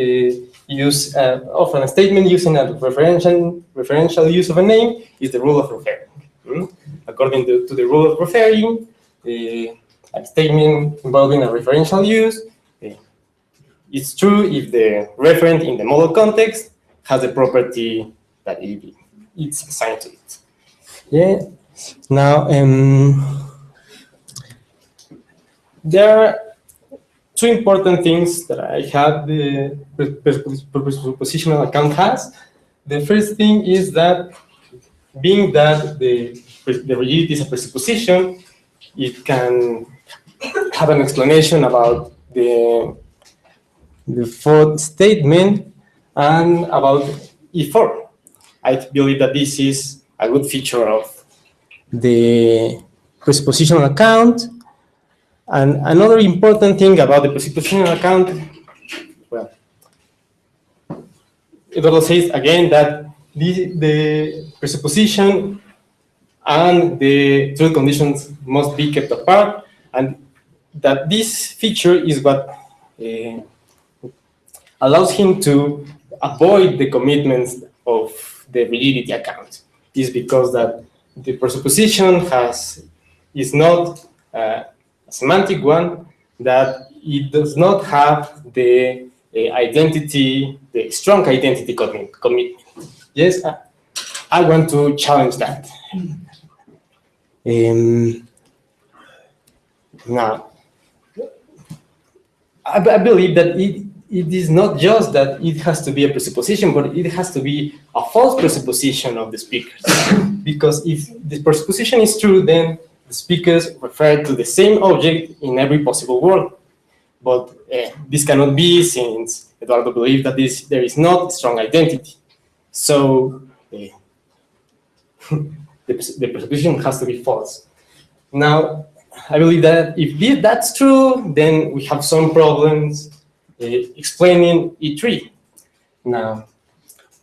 of a statement using a referential use of a name is the rule of referring. According to the rule of referring, a statement involving a referential use is true if the referent in the model context has a property that it's assigned to it. Yeah. Now, there are two important things that I have the presuppositional account has. The first thing is that, being that the rigidity is a presupposition, it can have an explanation about the fourth statement and about E4. I believe that this is a good feature of the presuppositional account. And another important thing about the presuppositional account, well, Eduardo says again that the presupposition and the truth conditions must be kept apart, and that this feature is what allows him to avoid the commitments of the rigidity account. This is because that the presupposition is not a semantic one, that it does not have the identity, the strong identity commitment. Yes, I want to challenge that. Now, I believe that it is not just that it has to be a presupposition, but it has to be a false presupposition of the speakers. Because if the presupposition is true, then the speakers refer to the same object in every possible world. But this cannot be, since Eduardo believes that there is not strong identity. So the presupposition has to be false. Now, I believe that if that's true, then we have some problems explaining E3. Now,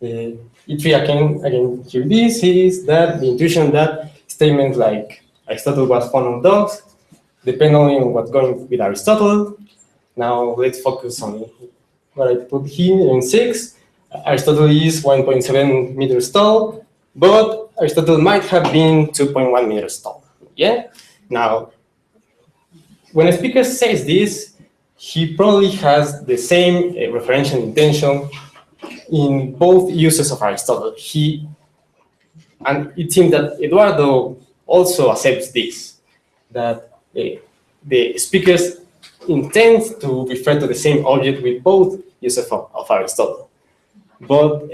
E3, again, here this is that the intuition that statements like Aristotle was fond of dogs depend only on what's going with Aristotle. Now, let's focus on what I put here in 6. Aristotle is 1.7 meters tall, but Aristotle might have been 2.1 meters tall. Yeah? Now, when a speaker says this, he probably has the same referential intention in both uses of Aristotle. And it seems that Eduardo also accepts this, that the speakers intend to refer to the same object with both uses of Aristotle. But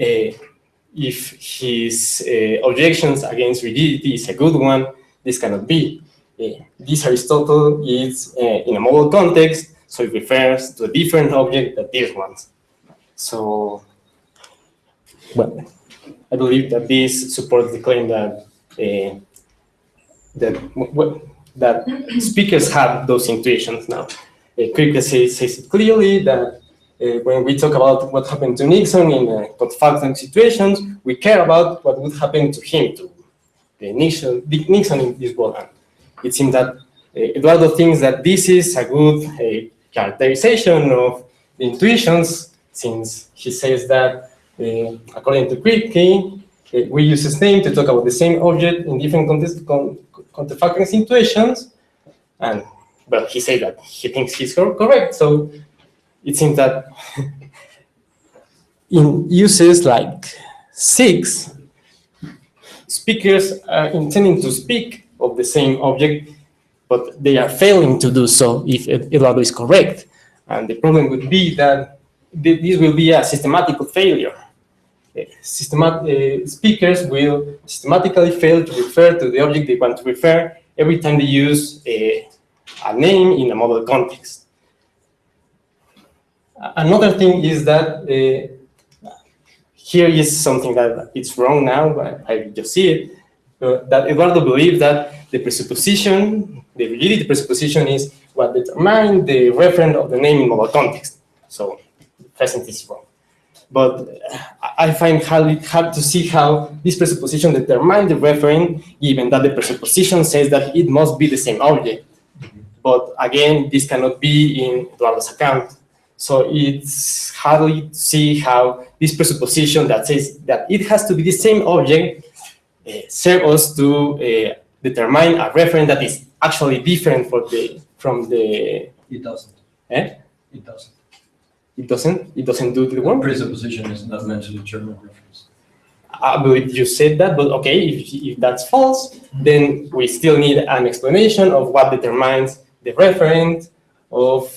if his objections against rigidity is a good one, this cannot be. This Aristotle is in a model context, so it refers to a different object than this one. So, well, I believe that this supports the claim that that speakers have those intuitions now. Kirke says it clearly that when we talk about what happened to Nixon in counterfactual situations, we care about what would happen to him, to Nixon in this world. And it seems that Eduardo thinks that this is a good characterization of the intuitions, since he says that, according to Kirke, we use his name to talk about the same object in different counterfactual situations, and well, he said that he thinks he's correct. So it seems that in uses like 6, speakers are intending to speak of the same object, but they are failing to do so if Eduardo is correct. And the problem would be that this will be a systematical failure. speakers will systematically fail to refer to the object they want to refer every time they use a name in a model context. Another thing is that here is something that it's wrong now, but I just see it, that Eduardo believes that the presupposition, the rigidity presupposition is what determines the referent of the name in model context. So the present is wrong. But I find hard to see how this presupposition determines the referent, given that the presupposition says that it must be the same object. But again, this cannot be in Eduardo's account. So it's hard to see how this presupposition that says that it has to be the same object serves us to determine a referent that is actually different from the.
It doesn't.
Eh?
It doesn't.
It doesn't. It doesn't do the work.
Presupposition is not meant to determine reference.
I believe you said that, but okay, if that's false, then we still need an explanation of what determines the referent of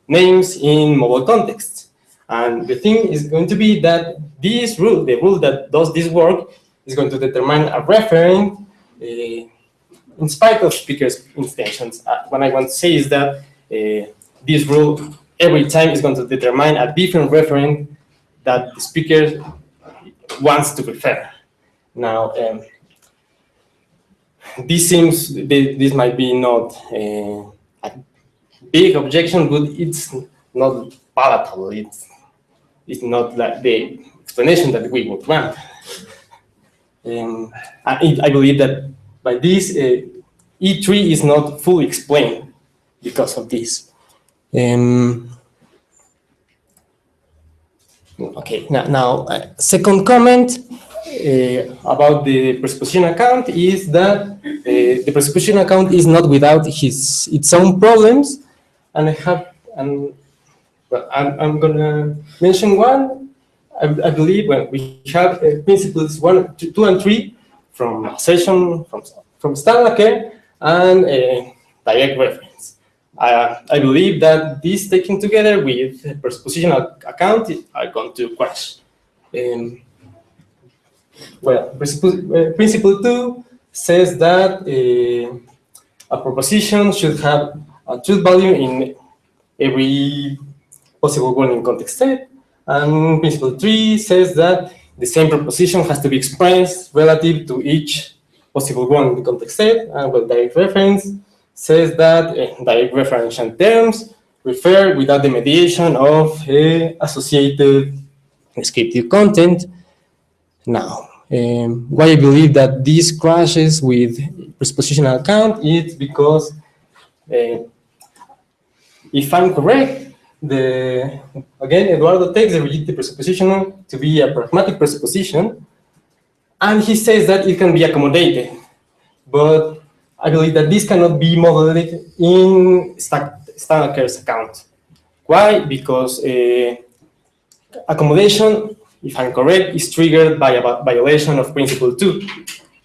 names in mobile contexts. And the thing is going to be that this rule, the rule that does this work, is going to determine a referent in spite of speaker's intentions. What I want to say is that this rule every time is going to determine a different referent that the speaker wants to refer. Now, this might be not a big objection, but it's not palatable. It's not like the explanation that we would want. I believe that by this, E3 is not fully explained because of this. Okay, now second comment about the presupposition account is that the presupposition account is not without its own problems, and I'm gonna mention one. I believe when we have principles 1, 2, and 3 from assertion from Stadler and direct reference. I believe that these taken together with presuppositional account are going to crash. Principle 2 says that a proposition should have a truth value in every possible one in context state. And principle 3 says that the same proposition has to be expressed relative to each possible one in the context state. And direct reference says that direct referential terms refer without the mediation of associated descriptive content. Now, why I believe that this crashes with presuppositional account is because if I'm correct, again, Eduardo takes the rigidity presupposition to be a pragmatic presupposition, and he says that it can be accommodated. But I believe that this cannot be modeled in Stadler's account. Why? Because accommodation, if I'm correct, is triggered by a violation of principle 2.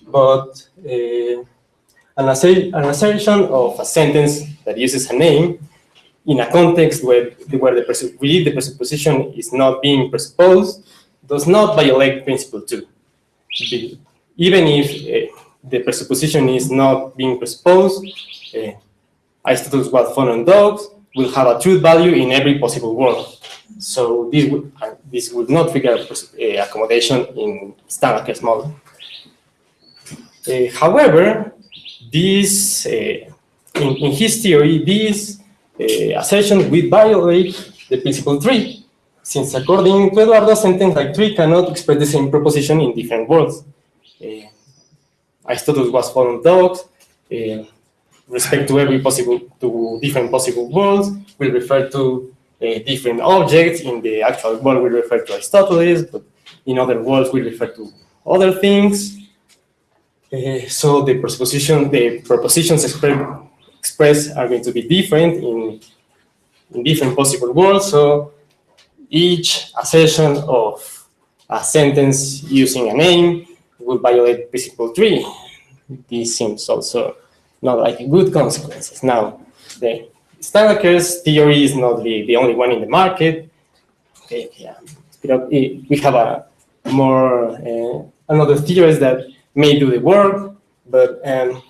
But an assertion of a sentence that uses a name in a context where the presupposition is not being presupposed does not violate principle 2. Even if the presupposition is not being presupposed, Aristotle's what phone and dogs will have a truth value in every possible world. So this would not trigger accommodation in Stadler's model. However, this in his theory, this assertion will violate the principle 3, since according to Eduardo, sentence like 3 cannot express the same proposition in different words. Aristotle was phone and dogs. Respect to different possible worlds will refer to different objects. In the actual world, we refer to Aristotle, but in other worlds, we refer to other things. So the propositions expressed are going to be different in different possible worlds. So each assertion of a sentence using a name will violate principle 3. This seems also not like good consequences. Now, the Stadler's theory is not the only one in the market. Okay, yeah. We have more another theories that may do the work. But a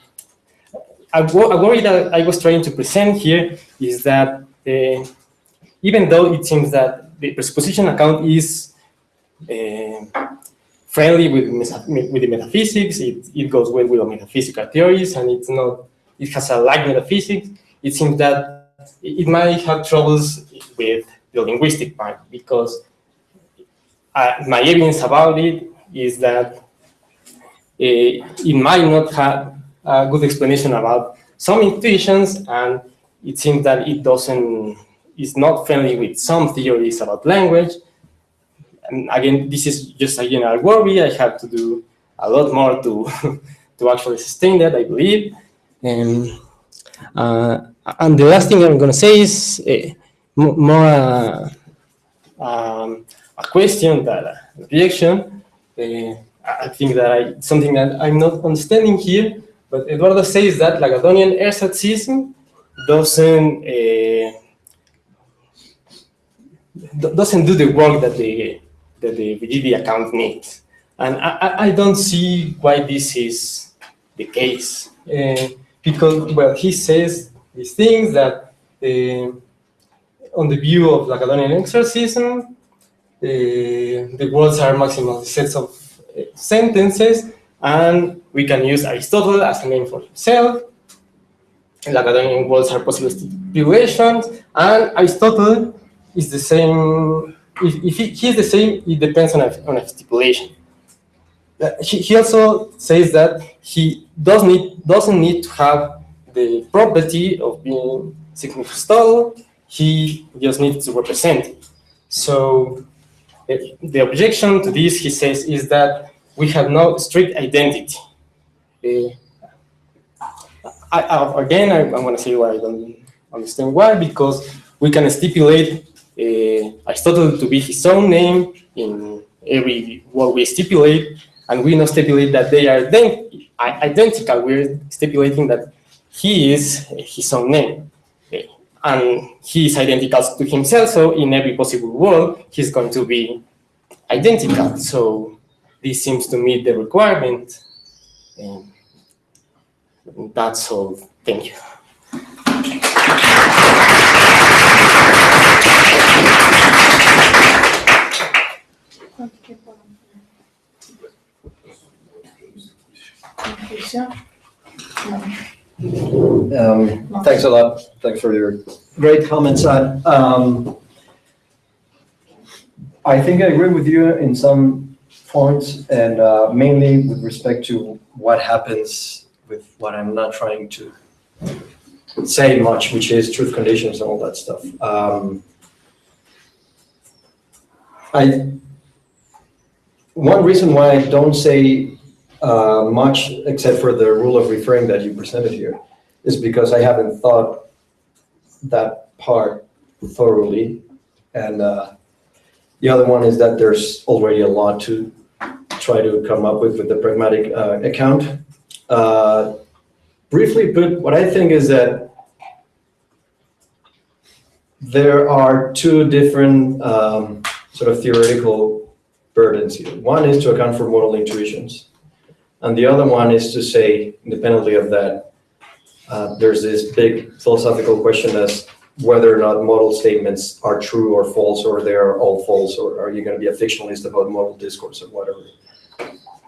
worry that I was trying to present here is that even though it seems that the presupposition account is friendly with the metaphysics, it goes well with the metaphysical theories, and it has a light metaphysics, it seems that it might have troubles with the linguistic part, because my evidence about it is that it might not have a good explanation about some intuitions, and it seems that it's not friendly with some theories about language. And again, this is just a general worry. I have to do a lot more to actually sustain that, I believe. And the last thing I'm going to say is more a question than an objection. I think that something that I'm not understanding here, but Eduardo says that Lagrangian ersatzism doesn't do the work that the rigidity account needs. And I don't see why this is the case. Because, well, he says these things that on the view of Lagrangian exorcism, the words are maximal sets of sentences, and we can use Aristotle as a name for himself. Lagrangian words are possible stipulations, and Aristotle is the same. If he is the same, it depends on a stipulation. He also says that he doesn't need to have the property of being significant. He just needs to represent it. So the objection to this, he says, is that we have no strict identity. Again, I'm going to say why I don't understand why, because we can stipulate Aristotle to be his own name in every word we stipulate, and we not stipulate that they are identical. We're stipulating that he is his own name, and he is identical to himself, so in every possible world, he's going to be identical. So this seems to meet the requirement. And that's all. Thank you.
Thanks a lot. Thanks for your great comments. I think I agree with you in some points, and mainly with respect to what happens with what I'm not trying to say much, which is truth conditions and all that stuff. One reason why I don't say much, except for the rule of referring that you presented here, is because I haven't thought that part thoroughly. And the other one is that there's already a lot to try to come up with the pragmatic account. Briefly put, what I think is that there are two different sort of theoretical burdens here. One is to account for modal intuitions, and the other one is to say, independently of that, there's this big philosophical question as whether or not modal statements are true or false, or they're all false, or are you going to be a fictionalist about modal discourse or whatever.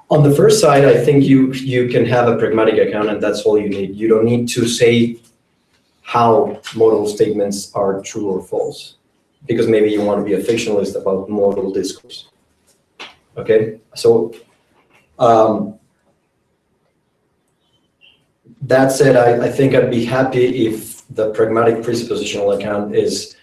On the first side, I think you can have a pragmatic account, and that's all you need. You don't need to say how modal statements are true or false, because maybe you want to be a fictionalist about modal discourse. Okay, so that said, I think I'd be happy if the pragmatic presuppositional account is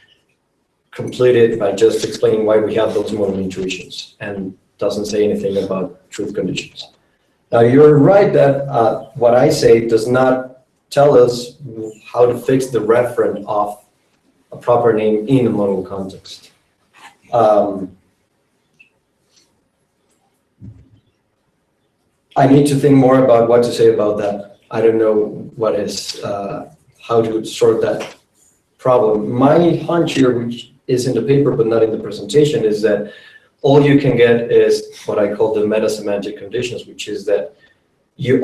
completed by just explaining why we have those modal intuitions and doesn't say anything about truth conditions. Now, you're right that what I say does not tell us how to fix the referent of a proper name in a modal context. I need to think more about what to say about that. I don't know what is, how to sort that problem. My hunch here, which is in the paper but not in the presentation, is that all you can get is what I call the meta-semantic conditions, which is that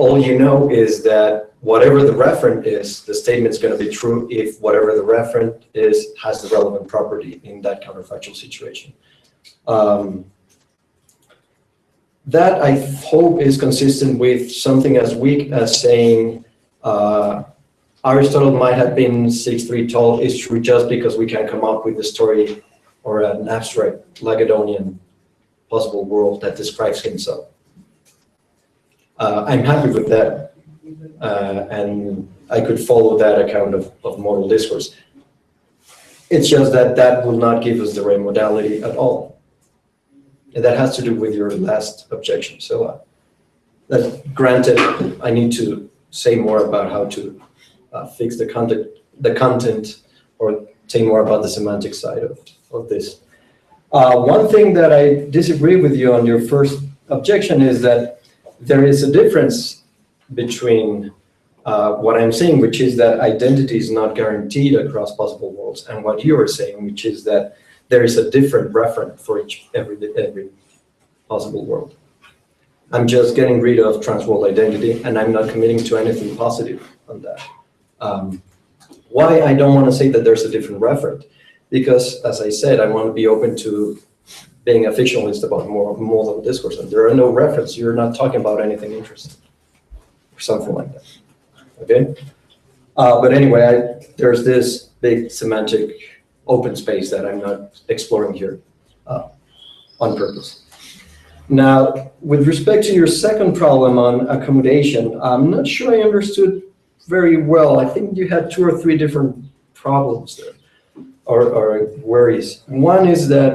all you know is that whatever the referent is, the statement's going to be true if whatever the referent is has the relevant property in that counterfactual situation. That I hope is consistent with something as weak as saying Aristotle might have been 6'3" tall is true just because we can come up with a story or an abstract Lagedonian possible world that describes himself. I'm happy with that, and I could follow that account of modal discourse. It's just that that will not give us the right modality at all. And that has to do with your last objection. So that granted, I need to say more about how to fix the content, or say more about the semantic side of this. One thing that I disagree with you on your first objection is that there is a difference between what I'm saying, which is that identity is not guaranteed across possible worlds, and what you are saying, which is that there is a different referent for every possible world. I'm just getting rid of transworld identity, and I'm not committing to anything positive on that. Why I don't want to say that there's a different referent? Because, as I said, I want to be open to being a fictionalist about more modal discourse, and there are no reference. You're not talking about anything interesting, or something like that. Okay? But anyway, there's this big semantic open space that I'm not exploring here on purpose. Now, with respect to your second problem on accommodation, I'm not sure I understood very well. I think you had 2 or 3 different problems there, or worries. One is that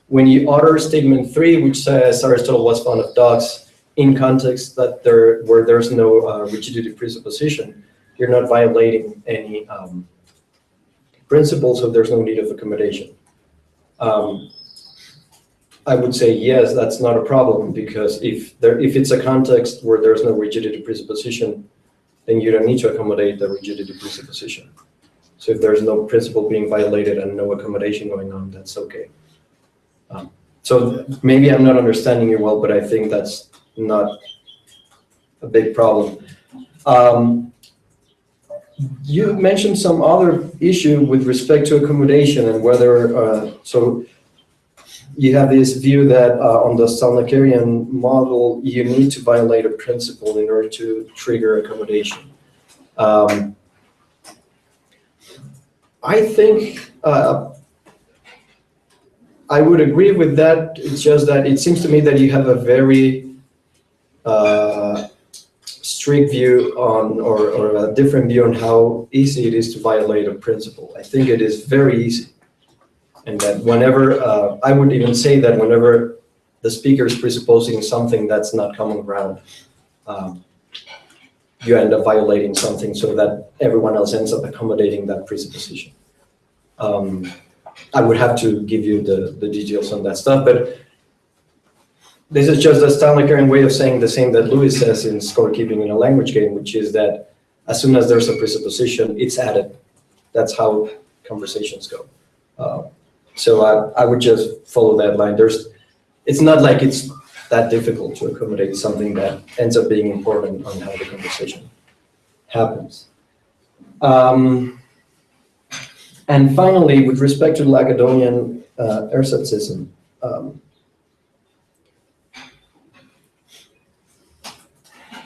when you utter statement 3, which says Aristotle was fond of dogs, in context that where there's no rigidity presupposition, you're not violating any principle, so there's no need of accommodation. I would say yes, that's not a problem, because if it's a context where there's no rigidity presupposition, then you don't need to accommodate the rigidity presupposition. So if there's no principle being violated and no accommodation going on, that's okay. So maybe I'm not understanding you well, but I think that's not a big problem. You mentioned some other issue with respect to accommodation and whether, so you have this view that on the Stalnackerian model, you need to violate a principle in order to trigger accommodation. I think I would agree with that. It's just that it seems to me that you have a very strict view on, or a different view on how easy it is to violate a principle. I think it is very easy. And that whenever, I would even say that whenever the speaker is presupposing something that's not common ground, you end up violating something so that everyone else ends up accommodating that presupposition. I would have to give you the details on that stuff, but this is just a Stalnackerian way of saying the same that Lewis says in scorekeeping in a language game, which is that as soon as there's a presupposition, it's added. That's how conversations go. So I would just follow that line. It's not like it's that difficult to accommodate something that ends up being important on how the conversation happens. And finally, with respect to Lagedonian ersatcism,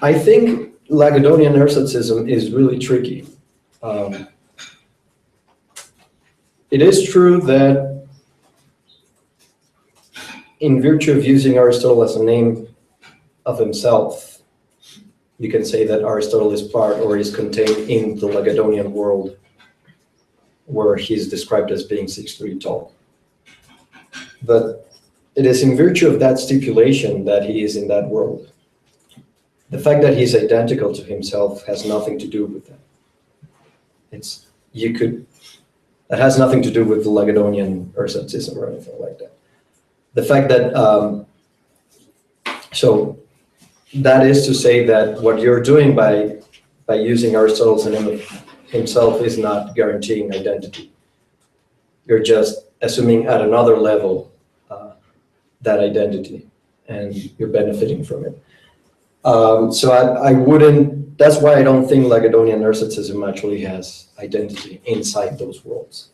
I think Lagedonian ersatcism is really tricky. It is true that in virtue of using Aristotle as a name of himself, you can say that Aristotle is part or is contained in the Lagedonian world, where he's described as being 6'3" tall. But it is in virtue of that stipulation that he is in that world. The fact that he's identical to himself has nothing to do with that. That has nothing to do with the Lagedonian ersatcism or anything like that. The fact that, so that is to say that what you're doing by using Aristotle's name of himself is not guaranteeing identity. You're just assuming at another level that identity, and you're benefiting from it. So I wouldn't, that's why I don't think Lagedonian narcissism actually has identity inside those worlds.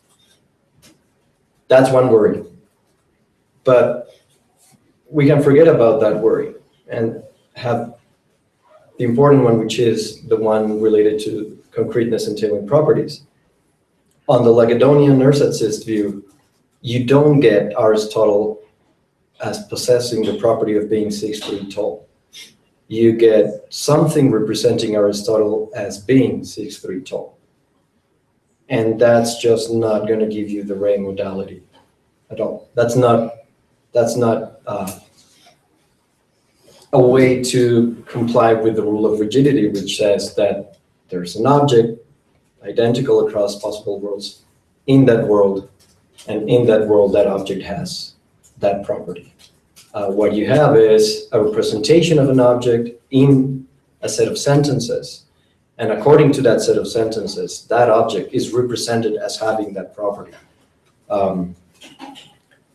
That's one worry. But we can forget about that worry and have the important one, which is the one related to concreteness and tailoring properties. On the Lagedonian narcissist view, you don't get Aristotle as possessing the property of being 6 feet tall. You get something representing Aristotle as being 6 feet tall. And that's just not going to give you the ray modality at all. That's not a way to comply with the rule of rigidity, which says that there's an object identical across possible worlds in that world, and in that world, that object has that property. What you have is a representation of an object in a set of sentences, and according to that set of sentences, that object is represented as having that property.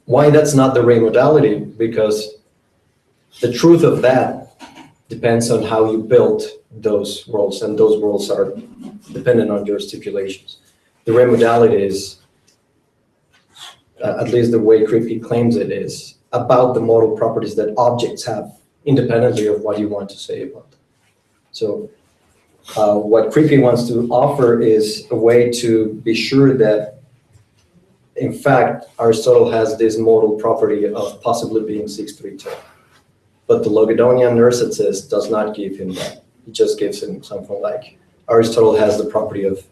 Why that's not the ray modality? Because the truth of that depends on how you built those worlds, and those worlds are dependent on your stipulations. The ray modality is, at least the way Creepy claims it, is about the modal properties that objects have independently of what you want to say about them. So what Creepy wants to offer is a way to be sure that, in fact, Aristotle has this modal property of possibly being 6 feet tall. But the Lagedonian narcissist does not give him that. It just gives him something like Aristotle has the property of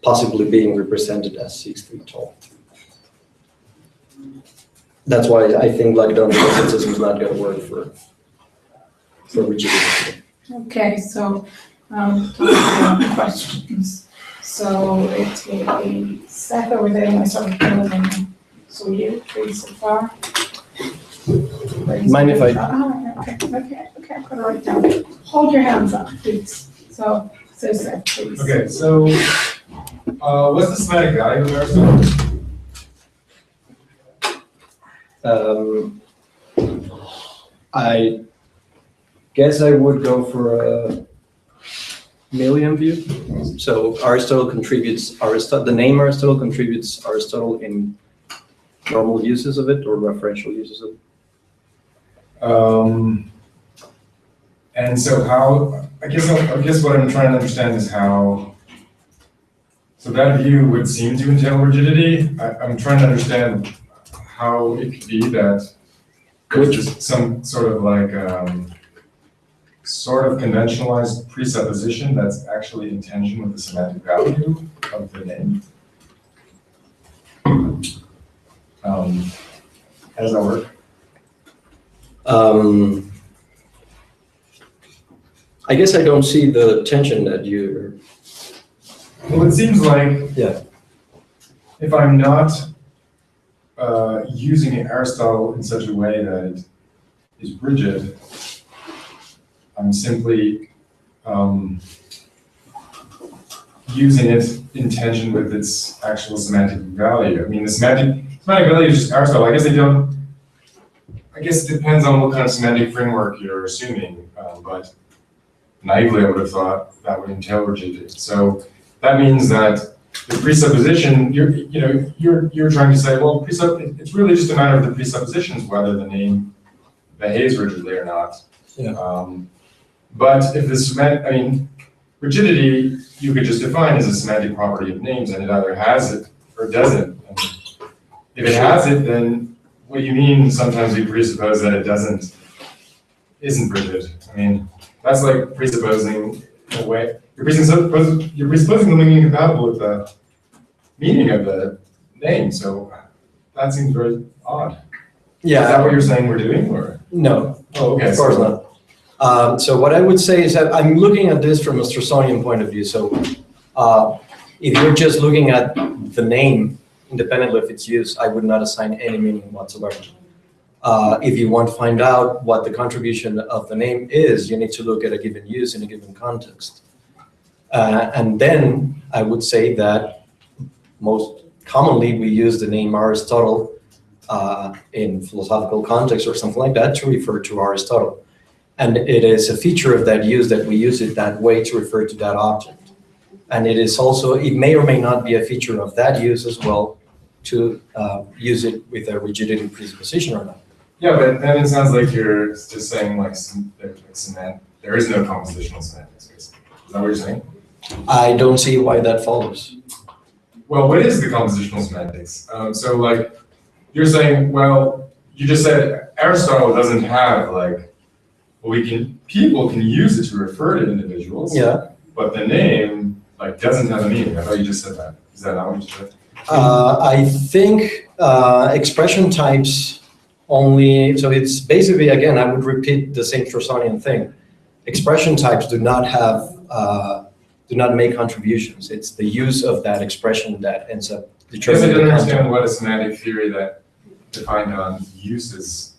possibly being represented as 6 feet tall. That's why I think Lagedonian narcissism is not going to work for rigidity.
Okay, so questions. So it will be Seth over there, myself, and so you, three so far.
Mind if I?
Okay, I'll put it right down. Hold your hands up, please. So Seth, please.
Okay, so what's the semantic value of Aristotle?
I guess I would go for a Millian view. So Aristotle contributes, the name Aristotle contributes Aristotle in normal uses of it or referential uses of it.
And so how, I guess what I'm trying to understand is how, so that view would seem to entail rigidity. I'm trying to understand how it could be that there's just some sort of like, sort of conventionalized presupposition that's actually in tension with the semantic value of the name. How does that work?
I guess I don't see the tension that you're.
Well, it seems like
Yeah.
if I'm not using Aristotle in such a way that it is rigid, I'm simply using it in tension with its actual semantic value. I mean, the semantic value is just Aristotle. I guess it depends on what kind of semantic framework you're assuming, but naively I would have thought that would entail rigidity. So that means that the presupposition, you're trying to say, well, it's really just a matter of the presuppositions whether the name behaves rigidly or not.
Yeah.
But if rigidity you could just define as a semantic property of names, and it either has it or doesn't. And if it has it, then what do you mean sometimes we presuppose that it isn't rigid? I mean, that's like presupposing in a way. You're presupposing the meaning incompatible with the meaning of the name, so that seems very odd.
Yeah.
Is that what you're saying we're doing, or?
No.
Oh, okay.
Of course not. So what I would say is that I'm looking at this from a Straussian point of view. So if you're just looking at the name, independently of its use, I would not assign any meaning whatsoever. If you want to find out what the contribution of the name is, you need to look at a given use in a given context. And then I would say that most commonly we use the name Aristotle in philosophical context or something like that to refer to Aristotle. And it is a feature of that use that we use it that way to refer to that object. And it is also, it may or may not be a feature of that use as well to use it with a rigidity presupposition or not.
Yeah, but then it sounds like you're just saying like there is no compositional semantics, basically. Is that what you're saying?
I don't see why that follows.
Well, what is the compositional semantics? So like, you're saying, well, you just said Aristotle doesn't have like, well, people can use it to refer to individuals.
Yeah.
But the name like doesn't have a meaning. I thought you just said that. Is that not what you said?
I think expression types only, so it's basically, again, I would repeat the same Trossonian thing. Expression types do not make contributions. It's the use of that expression that ends up determining.
I
the
don't
content.
understand what a semantic theory that defined on uses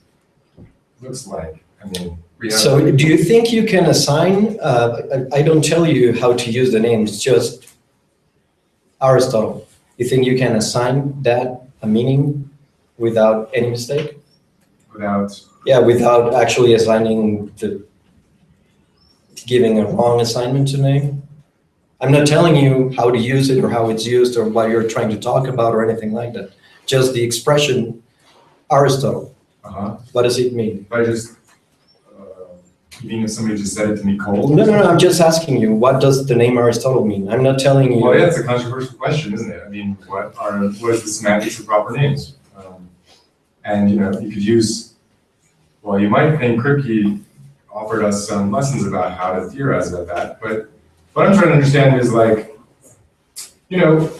looks like. I mean, we have.
So do you think you can assign, I don't tell you how to use the names, it's just Aristotle. You think you can assign that a meaning without any mistake?
Without.
Yeah, without actually assigning giving a wrong assignment to name. I'm not telling you how to use it or how it's used or what you're trying to talk about or anything like that. Just the expression Aristotle. What does it mean?
If I just, you mean if somebody just said it to me cold?
No, I'm just asking you, what does the name Aristotle mean? I'm not telling you.
Well, yeah, it's a controversial question, isn't it? I mean, what is the semantics of proper names? And, you know, you could use, well, you might think Kripke offered us some lessons about how to theorize about that, but what I'm trying to understand is like, you know,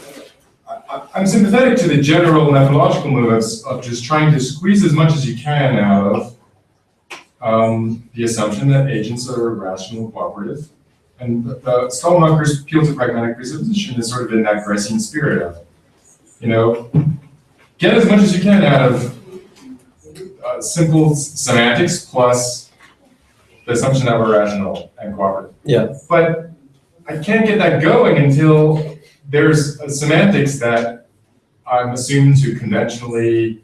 I'm sympathetic to the general methodological movements of just trying to squeeze as much as you can out of the assumption that agents are rational cooperative. And the Stallmacher's appeal to pragmatic presupposition is sort of in that Garcian spirit of, you know, get as much as you can out of simple semantics plus the assumption that we're rational and cooperative.
Yeah.
But I can't get that going until there's a semantics that I'm assumed to conventionally,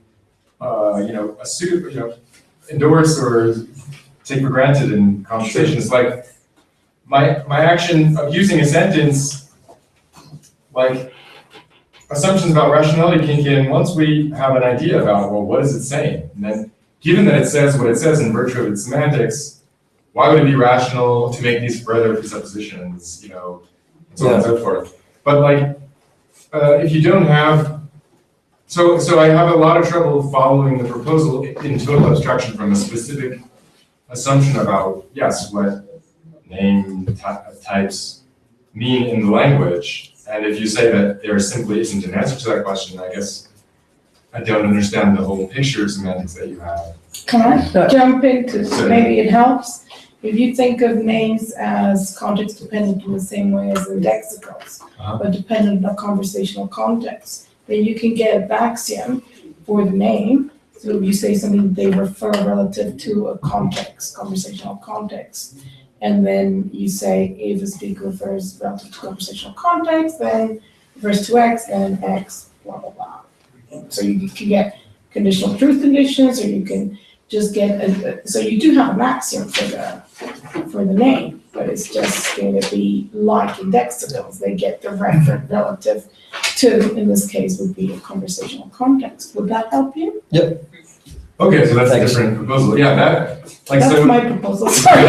endorse or take for granted in conversation. It's like my action of using a sentence, like assumptions about rationality kick in once we have an idea about, well, what is it saying? And then given that it says what it says in virtue of its semantics, why would it be rational to make these further presuppositions, you know, and so on and so forth. But like, if you don't have, so I have a lot of trouble following the proposal in total abstraction from a specific assumption about, yes, what name types mean in the language. And if you say that there simply isn't an answer to that question, I guess I don't understand the whole picture of semantics that you have.
Can I jump into, maybe it helps? If you think of names as context dependent in the same way as indexicals, but dependent on conversational context, then you can get a axiom for the name. So you say something they refer relative to a context, conversational context. And then you say if a speaker refers relative to conversational context, then refers to X, then X, blah, blah, blah. So you can get conditional truth conditions, or you can just get so you do have an axiom for the name, but it's just going to be like indexicals. They get the referent relative to, in this case, would be a conversational context. Would that help you?
Yep.
Okay, so that's a different proposal. Yeah,
That's my proposal. Sorry.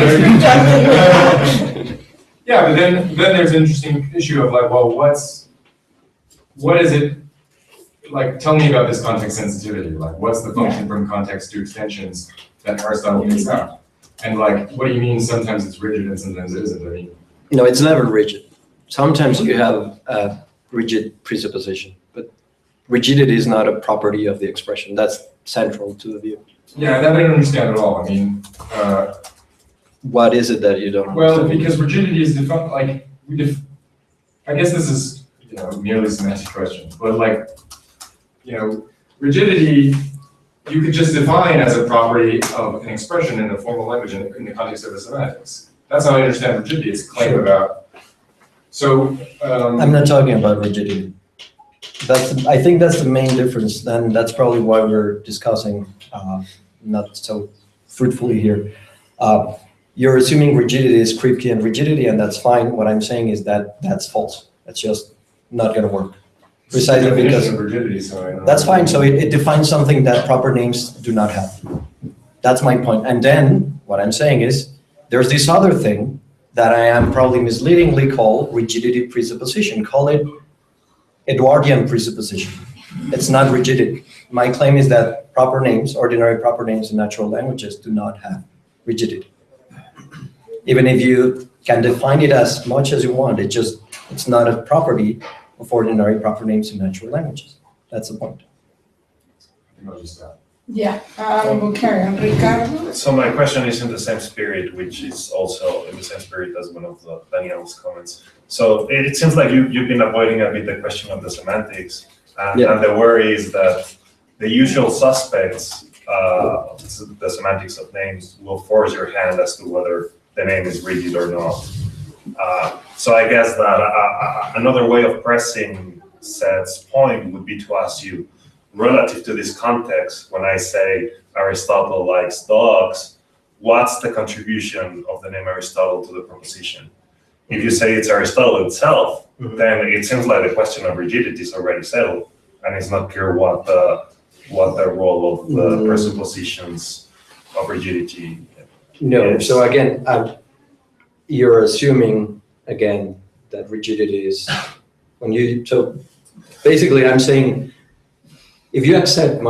Yeah, but then there's an interesting issue of like, well, what is it? Like, tell me about this context sensitivity. Like, what's the function from context to extensions that Aristotle picks out? And like, what do you mean sometimes it's rigid and sometimes it isn't? I mean,
No, it's never rigid. Sometimes you have a rigid presupposition, but rigidity is not a property of the expression. That's central to the view.
yeah, that I don't understand at all. I mean,
What is it that you don't
well,
understand?
because rigidity is defined, like, I guess this is, you know, merely a semantic question, but like, you know, rigidity, you could just define as a property of an expression in a formal language in the context of a semantics. That's how I understand rigidity. It's a claim about. So.
I'm not talking about rigidity. I think that's the main difference, and that's probably why we're discussing not so fruitfully here. You're assuming rigidity is Kripkean rigidity, and that's fine. What I'm saying is that that's false. That's just not going to work. Precisely because
rigidity, so
that's fine. So it defines something that proper names do not have. That's my point. And then what I'm saying is there's this other thing that I am probably misleadingly called rigidity presupposition. Call it Eduardian presupposition. It's not rigidity. My claim is that proper names, ordinary proper names in natural languages do not have rigidity. Even if you can define it as much as you want, it's not a property of ordinary proper names in natural languages. That's the point.
Yeah, we'll carry on. Ricardo?
So my question is in the same spirit, which is also in the same spirit as one of Daniel's comments. So it seems like you've been avoiding a bit the question of the semantics, and the worry is that the usual suspects, the semantics of names, will force your hand as to whether the name is rigid or not. So I guess that another way of pressing Seth's point would be to ask you, relative to this context, when I say Aristotle likes dogs, what's the contribution of the name Aristotle to the proposition? If you say it's Aristotle itself, then it seems like the question of rigidity is already settled, and it's not clear what the role of the presuppositions of rigidity
No.
is.
So again, you're assuming again that rigidity is so basically I'm saying, if you accept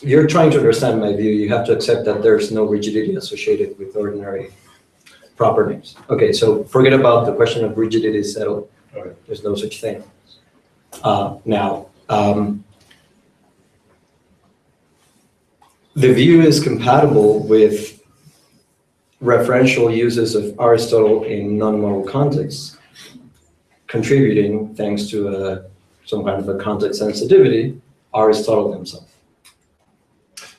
you're trying to understand my view, you have to accept that there's no rigidity associated with ordinary proper names. Okay, so forget about the question of rigidity is settled.
Okay.
There's no such thing. Now, the view is compatible with referential uses of Aristotle in non-modal contexts, contributing, thanks to some kind of a context sensitivity, Aristotle himself.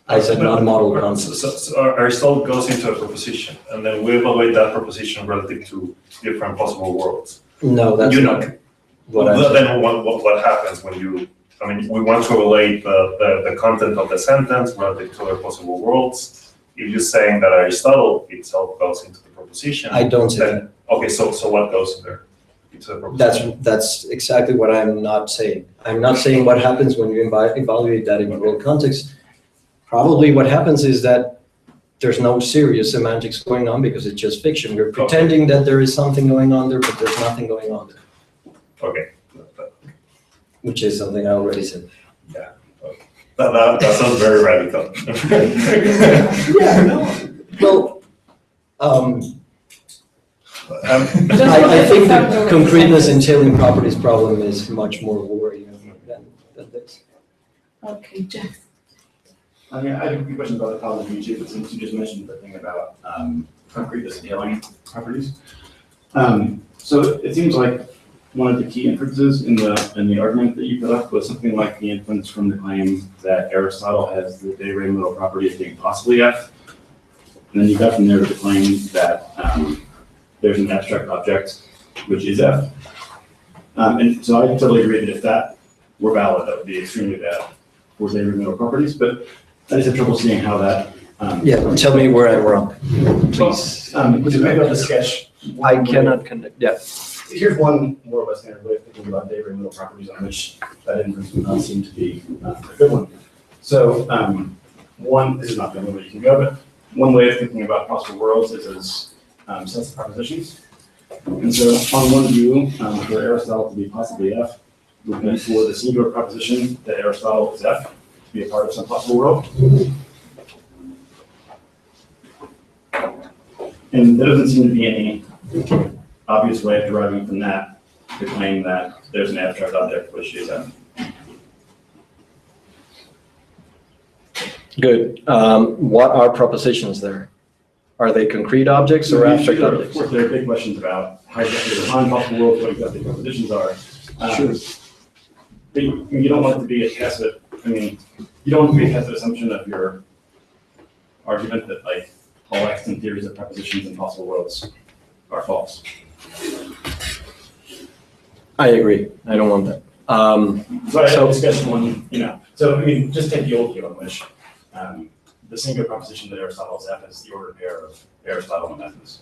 I said non-model context.
So Aristotle goes into a proposition, and then we evaluate that proposition relative to different possible worlds.
No, that's not what I'm saying.
Then what happens when we want to evaluate the content of the sentence relative to other possible worlds. If you're saying that Aristotle itself goes into the proposition,
I don't say that.
Okay, so what goes in there? Into the proposition?
That's exactly what I'm not saying. I'm not saying what happens when you evaluate that in a world context. Probably what happens is that there's no serious semantics going on because it's just fiction. We're pretending that there is something going on there, but there's nothing going on there.
Okay.
Which is something I already said.
Yeah. Okay. That sounds very radical.
Yeah. Well, I think the concreteness entailing properties problem is much more worrying than this.
Okay, Jeff.
I have a few questions about the problem of YouTube, but since you just mentioned the thing about concreteness entailing properties. So it seems like one of the key inferences in the argument that you put up was something like the inference from the claim that Aristotle has the de re modal property of being possibly F. And then you got from there to the claim that there's an abstract object which is F. And so I totally agree that if that were valid, that would be extremely bad for de re modal properties. But I just have trouble seeing how that.
Tell me where I'm wrong, please.
Would you make up the sketch?
I cannot connect. Yeah.
Here's one more or less standard way of thinking about de re modal properties on which that inference would not seem to be a good one. So this is not the only way you can go, but one way of thinking about possible worlds is as sets of propositions. And so on one view, for Aristotle to be possibly F would be for the singular proposition that Aristotle is F to be a part of some possible world. And there doesn't seem to be any obvious way of deriving from that to claim that there's an abstract object which is F.
Good. What are propositions there? Are they concrete objects or abstract objects?
Of course, there are big questions about how exactly define possible worlds, what exactly propositions are.
Sure.
But you don't want it to be a tacit, you don't want it to be a tacit assumption of your argument that like all extant theories of propositions in possible worlds are false.
I agree. I don't want that.
So I discussed one, so I mean, just take the old view on which the singular proposition that Aristotle is F is the ordered pair of Aristotle and F's.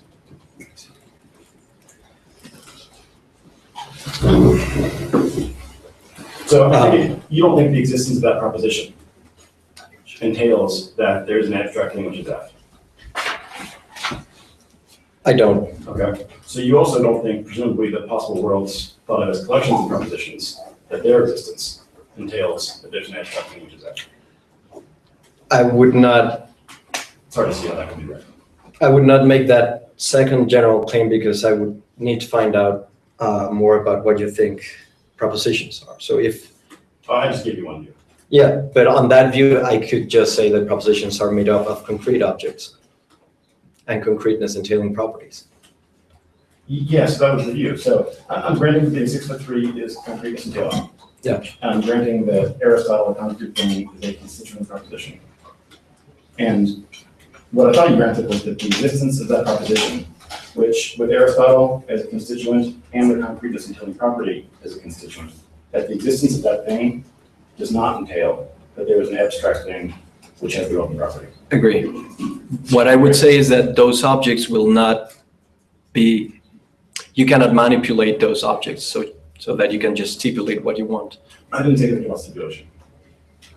So I think you don't think the existence of that proposition entails that there's an abstract thing which is F.
I don't.
Okay. So you also don't think, presumably, that possible worlds thought of as collections of propositions, that their existence entails that there's an abstract thing which is F.
I would not.
It's hard to see how that can be right.
I would not make that second general claim because I would need to find out more about what you think propositions are. So if
I just gave you one view.
yeah, but on that view, I could just say that propositions are made up of concrete objects and concreteness entailing properties.
Yes, that was the view. So I'm granting that the 6.3 is concreteness entailing.
Yeah.
I'm granting that Aristotle, a concrete thing, is a constituent proposition. And what I thought you granted was that the existence of that proposition, which with Aristotle as a constituent and the concreteness entailing property as a constituent, that the existence of that thing does not entail that there is an abstract thing which has the open property.
Agree. What I would say is that those objects will not be, you cannot manipulate those objects so that you can just stipulate what you want.
I didn't say anything about stipulation.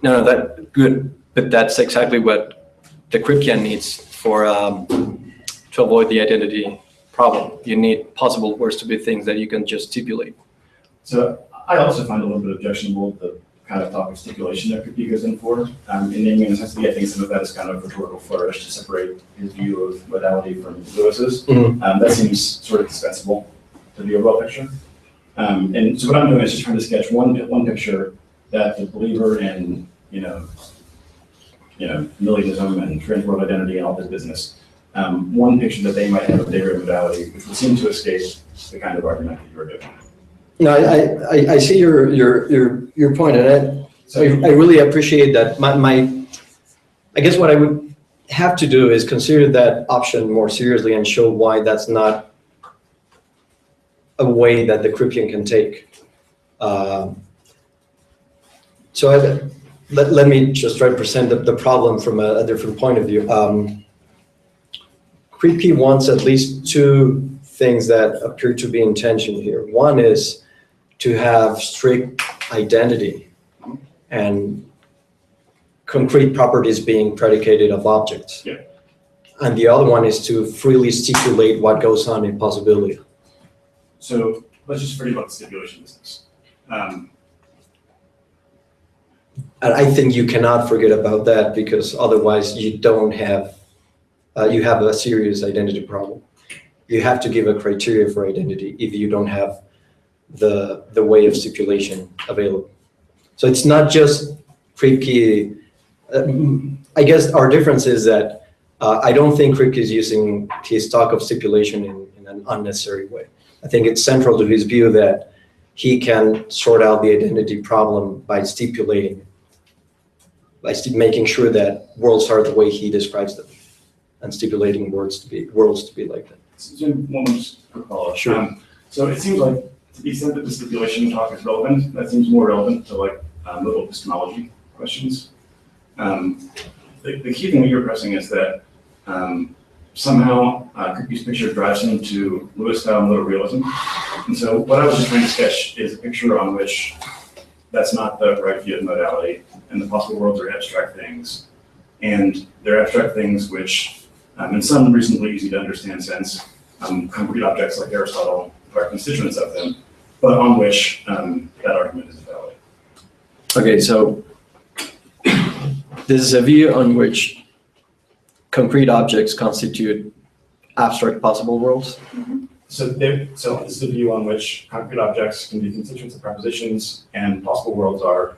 No, that good, but that's exactly what the Kripkean needs for to avoid the identity problem. You need possible words to be things that you can just stipulate.
So I also find a little bit objectionable the kind of talk of stipulation that Kripke goes in for. In naming necessity, I think some of that is kind of rhetorical flourish to separate his view of modality from Lewis's. That seems sort of dispensable to the overall picture. And so what I'm doing is just trying to sketch one picture that the believer in, Millianism and transworld identity and all this business, one picture that they might have of their modality, which would seem to escape the kind of argument that you were doing.
No, I see your point, and I really appreciate that. I guess what I would have to do is consider that option more seriously and show why that's not a way that the Kripkean can take. So let me just try to present the problem from a different point of view. Kripke wants at least two things that appear to be in tension here. One is to have strict identity and concrete properties being predicated of objects.
Yeah.
And the other one is to freely stipulate what goes on in possibility.
So let's just forget about the stipulation business.
And I think you cannot forget about that because otherwise you don't have, you have a serious identity problem. You have to give a criteria for identity if you don't have the way of stipulation available. So it's not just Kripke. I guess our difference is that I don't think Kripke is using his talk of stipulation in an unnecessary way. I think it's central to his view that he can sort out the identity problem by stipulating, making sure that worlds are the way he describes them, and stipulating worlds to be like that.
So one just quick follow-up.
Sure.
So it seems like to the extent that the stipulation talk is relevant, that seems more relevant to like little epistemology questions. The key thing that you're pressing is that somehow Kripke's picture drives him to Lewis-style modal realism. And so what I was just trying to sketch is a picture on which that's not the right view of modality, and the possible worlds are abstract things. And they're abstract things which, in some reasonably easy to understand sense, concrete objects like Aristotle are constituents of them, but on which that argument is valid.
Okay, so this is a view on which concrete objects constitute abstract possible worlds.
So this is the view on which concrete objects can be constituents of propositions and possible worlds are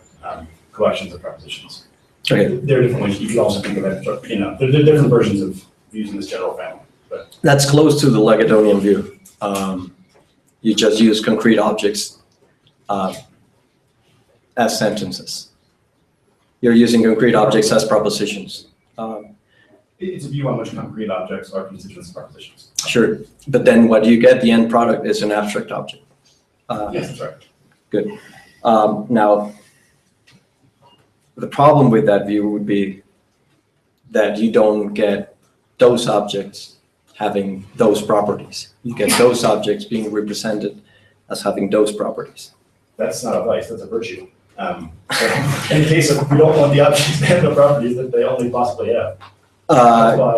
collections of propositions.
Okay.
There are different ways. You can also think of it, there are different versions of views in this general family. But
That's close to the Lagadonian view. You just use concrete objects as sentences. You're using concrete objects as propositions.
it's a view on which concrete objects are constituents of propositions.
Sure, but then what you get, the end product is an abstract object.
Yes, that's right.
Good. Now, the problem with that view would be that you don't get those objects having those properties. You get those objects being represented as having those properties.
That's not a vice, that's a virtue. So in case of, we don't want the objects to have the properties that they only possibly have.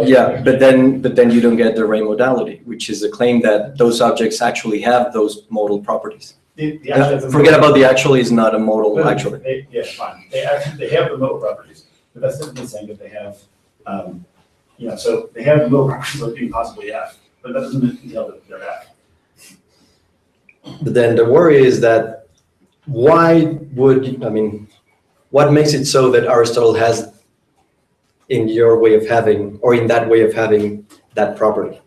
Yeah, but then you don't get the ray modality, which is a claim that those objects actually have those modal properties. Forget about the actually is not a modal actually.
Yeah, fine. They have the modal properties, but that's different than saying that they have, so they have the modal properties like you possibly have, but that doesn't entail that they're have.
But then the worry is that what makes it so that Aristotle has in your way of having, or in that way of having that property,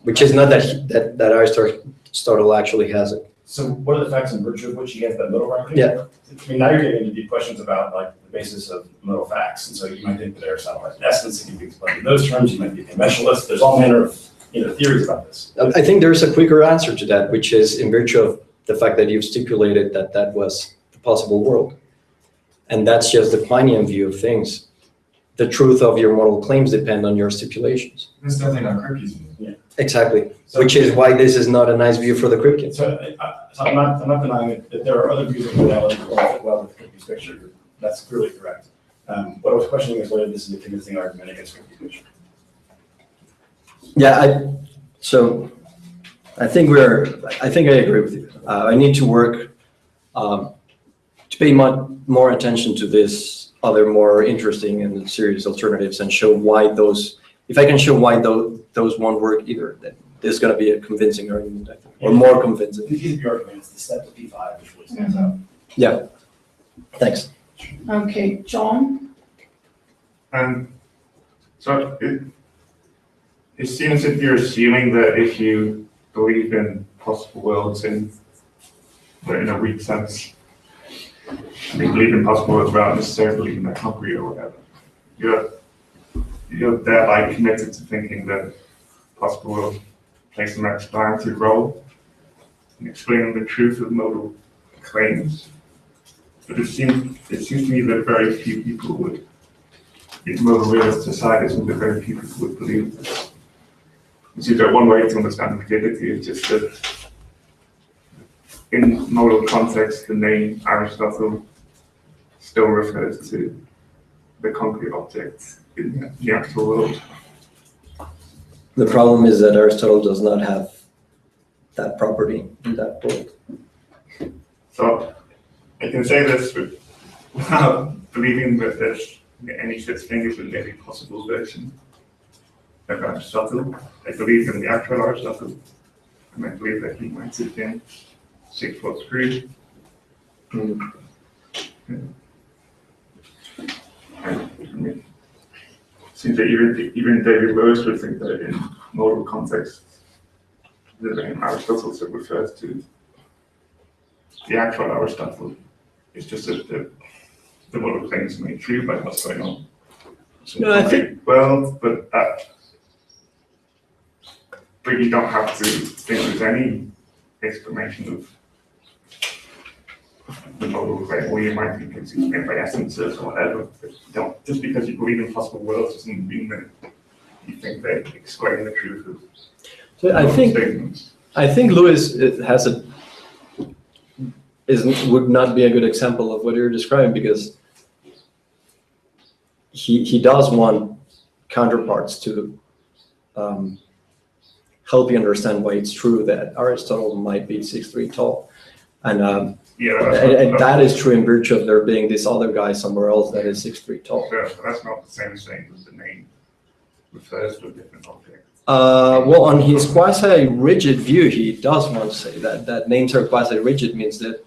which is not that Aristotle actually has it.
So what are the facts in virtue of which he has that modal property?
Yeah.
I mean, now you're getting into deep questions about like the basis of modal facts, and so you might think that Aristotle has an essence, it can be explained in those terms, you might be a conventionalist, there's all manner of theories about this.
I think there's a quicker answer to that, which is in virtue of the fact that you've stipulated that that was the possible world. And that's just the Plinean view of things. The truth of your modal claims depend on your stipulations.
That's definitely not Kripke's view.
Yeah.
Exactly,
So,
which is why this is not a nice view for the Kripke.
So I'm not denying that there are other views of modality that don't fit well with Kripke's picture. That's clearly correct. What I was questioning is whether this is a convincing argument against Kripke's picture.
Yeah, I think I agree with you. I need to work to pay more attention to this other more interesting and serious alternatives and show why those, if I can show why those won't work either, then this is going to be a convincing argument, I think, or more convincing.
If you the argument, it's the step to P5 which really stands out.
Yeah, thanks.
Okay, John?
So it seems that you're assuming that if you believe in possible worlds in a weak sense, you believe in possible worlds without necessarily believing they're concrete or whatever, you're thereby committed to thinking that possible worlds plays an explanatory role in explaining the truth of modal claims. But it seems to me that very few people would, in modal realist societies, that very few people would believe this. You see, that one way to understand rigidity is just that in modal context, the name Aristotle still refers to the concrete object in the actual world.
The problem is that Aristotle does not have that property in that world.
So I can say this without believing that there's any such thing as a very possible version of Aristotle. I believe in the actual Aristotle, and I believe that he might sit in 6'3". Seems that even David Lewis would think that in modal context, the name Aristotle still refers to the actual Aristotle. It's just that the modal claims made true by what's going on.
No, I think.
Well, but you don't have to think there's any explanation of the modal claim, or you might think it's explained by essences or whatever. But you don't, just because you believe in possible worlds doesn't mean that you think they explain the truth of
So
statements.
I think Lewis would not be a good example of what you're describing, because he does want counterparts to help you understand why it's true that Aristotle might be 6'3" tall, and that is true in virtue of there being this other guy somewhere else that is 6'3" tall.
Yeah, so that's not the same as saying that the name refers to a different object.
Well, on his quasi-rigid view, he does want to say that names are quasi-rigid means that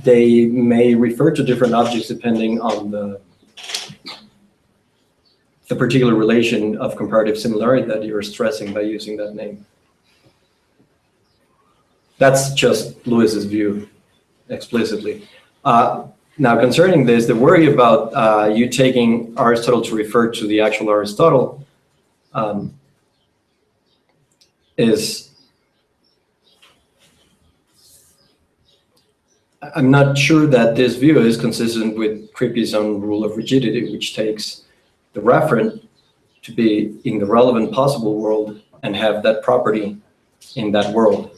they may refer to different objects depending on the particular relation of comparative similarity that you're stressing by using that name. That's just Lewis's view explicitly. Now, concerning this, the worry about you taking Aristotle to refer to the actual Aristotle is, I'm not sure that this view is consistent with Kripke's own rule of rigidity, which takes the referent to be in the relevant possible world and have that property in that world.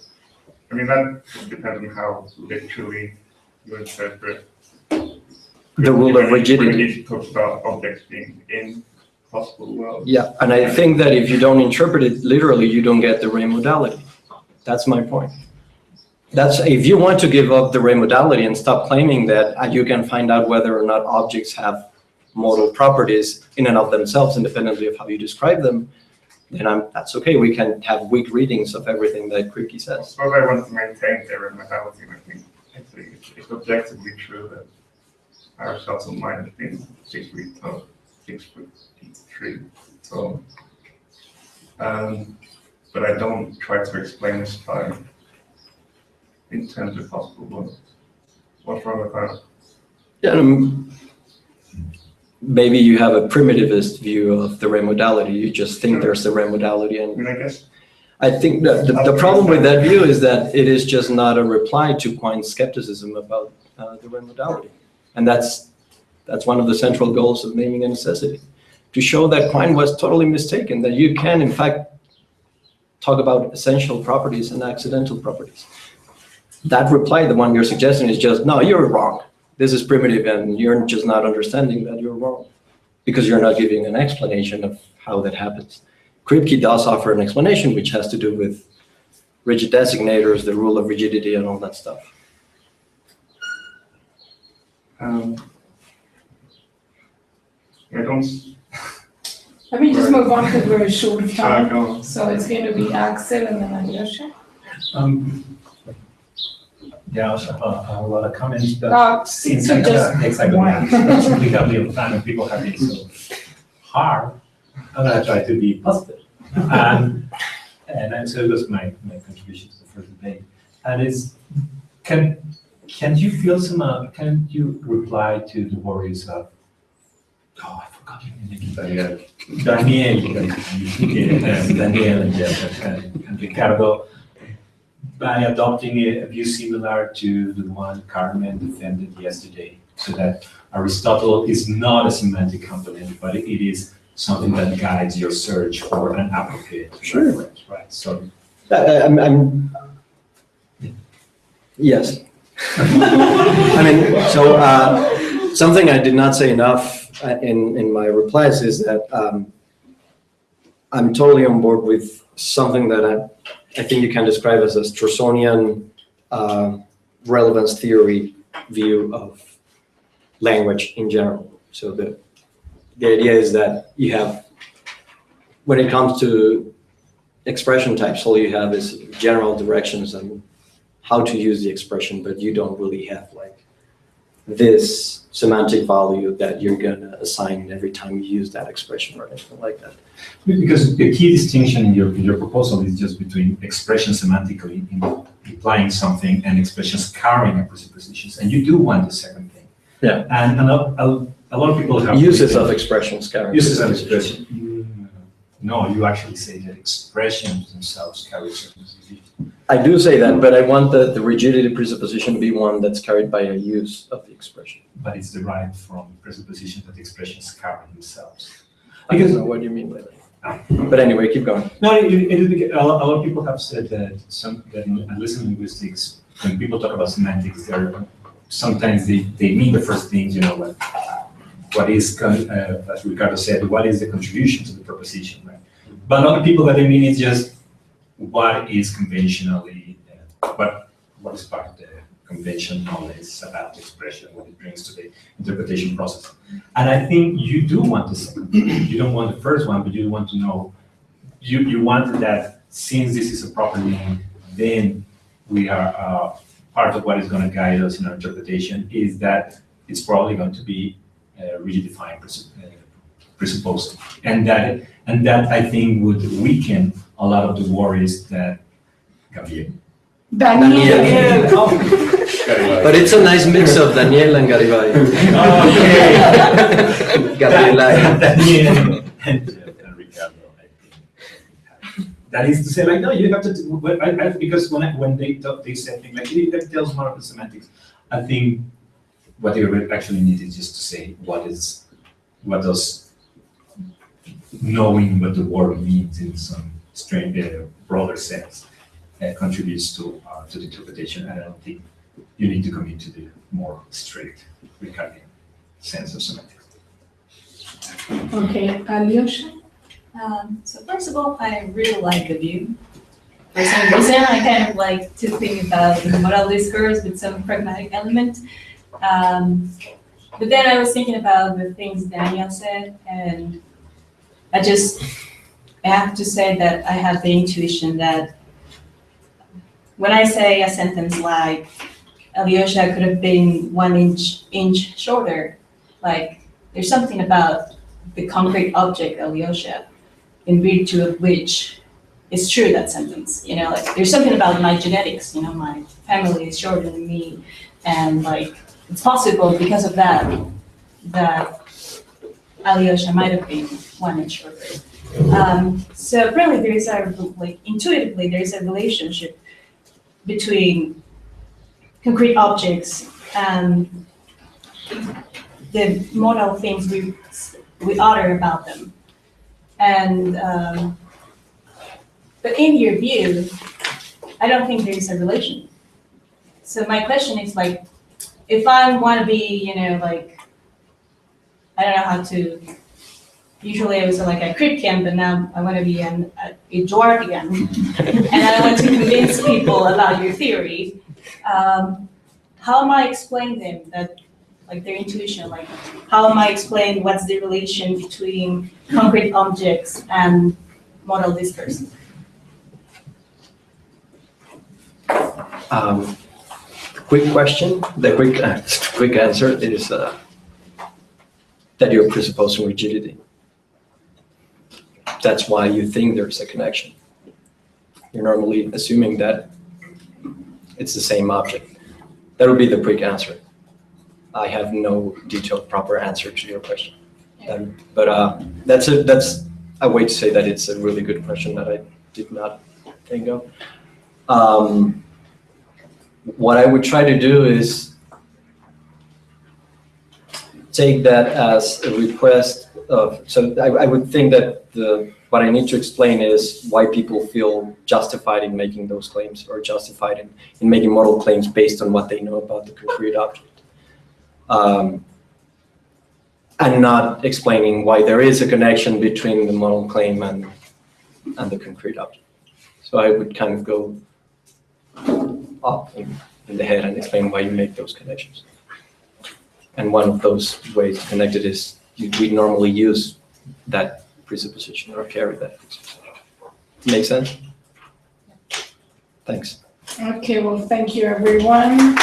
I mean, that depends on how literally you interpret.
The rule of rigidity.
It talks about objects being in possible worlds.
Yeah, and I think that if you don't interpret it literally, you don't get the ray modality. That's my point. That's if you want to give up the ray modality and stop claiming that you can find out whether or not objects have modal properties in and of themselves, independently of how you describe them, then that's okay. We can have weak readings of everything that Kripke says.
I suppose I want to maintain their modality, and I think it's objectively true that Aristotle might have been 6 feet tall, 6'3" tall. But I don't try to explain this by in terms of possible worlds. What's wrong with that?
Yeah, maybe you have a primitivist view of the ray modality. You just think there's the ray modality,
I
and
mean, I guess
I think that the problem with that view is that it is just not a reply to Quine's skepticism about the ray modality, and that's one of the central goals of naming a necessity, to show that Quine was totally mistaken. That you can, in fact, talk about essential properties and accidental properties. That reply, the one you're suggesting, is just, no, you're wrong. This is primitive, and you're just not understanding that you're wrong because you're not giving an explanation of how that happens. Kripke does offer an explanation, which has to do with rigid designators, the rule of rigidity, and all that stuff.
I don't.
Let me just move on because we're short of
Go
time.
on.
So it's going to be Axel and then Alyosha.
Yeah, a lot of comments, but
Since
since
you just
exactly,
won.
since we have little time and people have been so hard, I'm gonna try to be positive. And so that's my contribution to the first debate. And can you feel can you reply to the worries of, I forgot your name. Daniel and Ricardo, by adopting a view similar to the one Carmen defended yesterday, so that Aristotle is not a semantic component, but it is something that guides your search for an appropriate reference, right? So,
Yes. I mean, so something I did not say enough in my replies is that I'm totally on board with something that I think you can describe as a Stroessonian relevance theory view of language in general. So the idea is that you have, when it comes to expression types, all you have is general directions and how to use the expression, but you don't really have like this semantic value that you're gonna assign every time you use that expression or anything like that.
because the key distinction in your proposal is just between expression semantically in implying something and expressions carrying a presuppositions, and you do want the second thing.
Yeah.
And a lot of people have
Uses of expressions carry.
uses of expression. No, you actually say that expressions themselves carry certain presuppositions.
I do say that, but I want the rigidity presupposition to be one that's carried by a use of the expression.
But it's derived from presuppositions that expressions carry themselves.
I don't know what you mean by that. But anyway, keep going.
No, it is because a lot of people have said that that in listening linguistics, when people talk about semantics, sometimes they mean the first things, what is, as Ricardo said, what is the contribution to the proposition, right? But a lot of people, what they mean is just what is conventionally, what is part of the conventional knowledge about expression, what it brings to the interpretation process. And I think you do want the second. You don't want the first one, but you want to know, you want that since this is a proper name, then we are, part of what is going to guide us in our interpretation is that it's probably going to be rigidifying presupposed. And that I think would weaken a lot of the worries that Gabriel.
Daniel.
But it's a nice mix of Daniel and Garibay.
Okay.
Gabriel.
Daniel and Ricardo, I think. That is to say, like, no, you have to, because when they said things like, that tells more of the semantics. I think what you actually need is just to say what does knowing what the word means in some strange, broader sense contributes to the interpretation. And I don't think you need to come into the more strict Ricardian sense of semantics.
Okay, Alyosha?
So first of all, I really like the view. For some reason, I kind of like to think about the modal discourse with some pragmatic element. But then I was thinking about the things Daniel said, and I have to say that I have the intuition that when I say a sentence like Alyosha could have been 1 inch shorter, like there's something about the concrete object Alyosha, in virtue of which it's true, that sentence, you know, like there's something about my genetics, you know, my family is shorter than me, and like it's possible because of that Alyosha might have been 1 inch shorter. So apparently there is intuitively there is a relationship between concrete objects and the modal things we utter about them. And but in your view, I don't think there is a relation. So my question is like, if I want to be, you know, like, I don't know how to, usually I was like a Christian, but now I want to be an Eduardian, and I want to convince people about your theory. How am I explaining them that, like their intuition, like how am I explaining what's the relation between concrete objects and modal discourse?
Quick question, the quick answer is that you're presupposing rigidity. That's why you think there's a connection. You're normally assuming that it's the same object. That would be the quick answer. I have no detailed proper answer to your question. But that's a way to say that it's a really good question that I did not think of. What I would try to do is take that as a request of, so I would think that what I need to explain is why people feel justified in making those claims, or justified in making model claims based on what they know about the concrete object. And not explaining why there is a connection between the model claim and the concrete object. So I would kind of go up in the head and explain why you make those connections. And one of those ways to connect it is we normally use that presupposition or carry that presupposition. Make sense? Thanks.
Okay, well, thank you, everyone.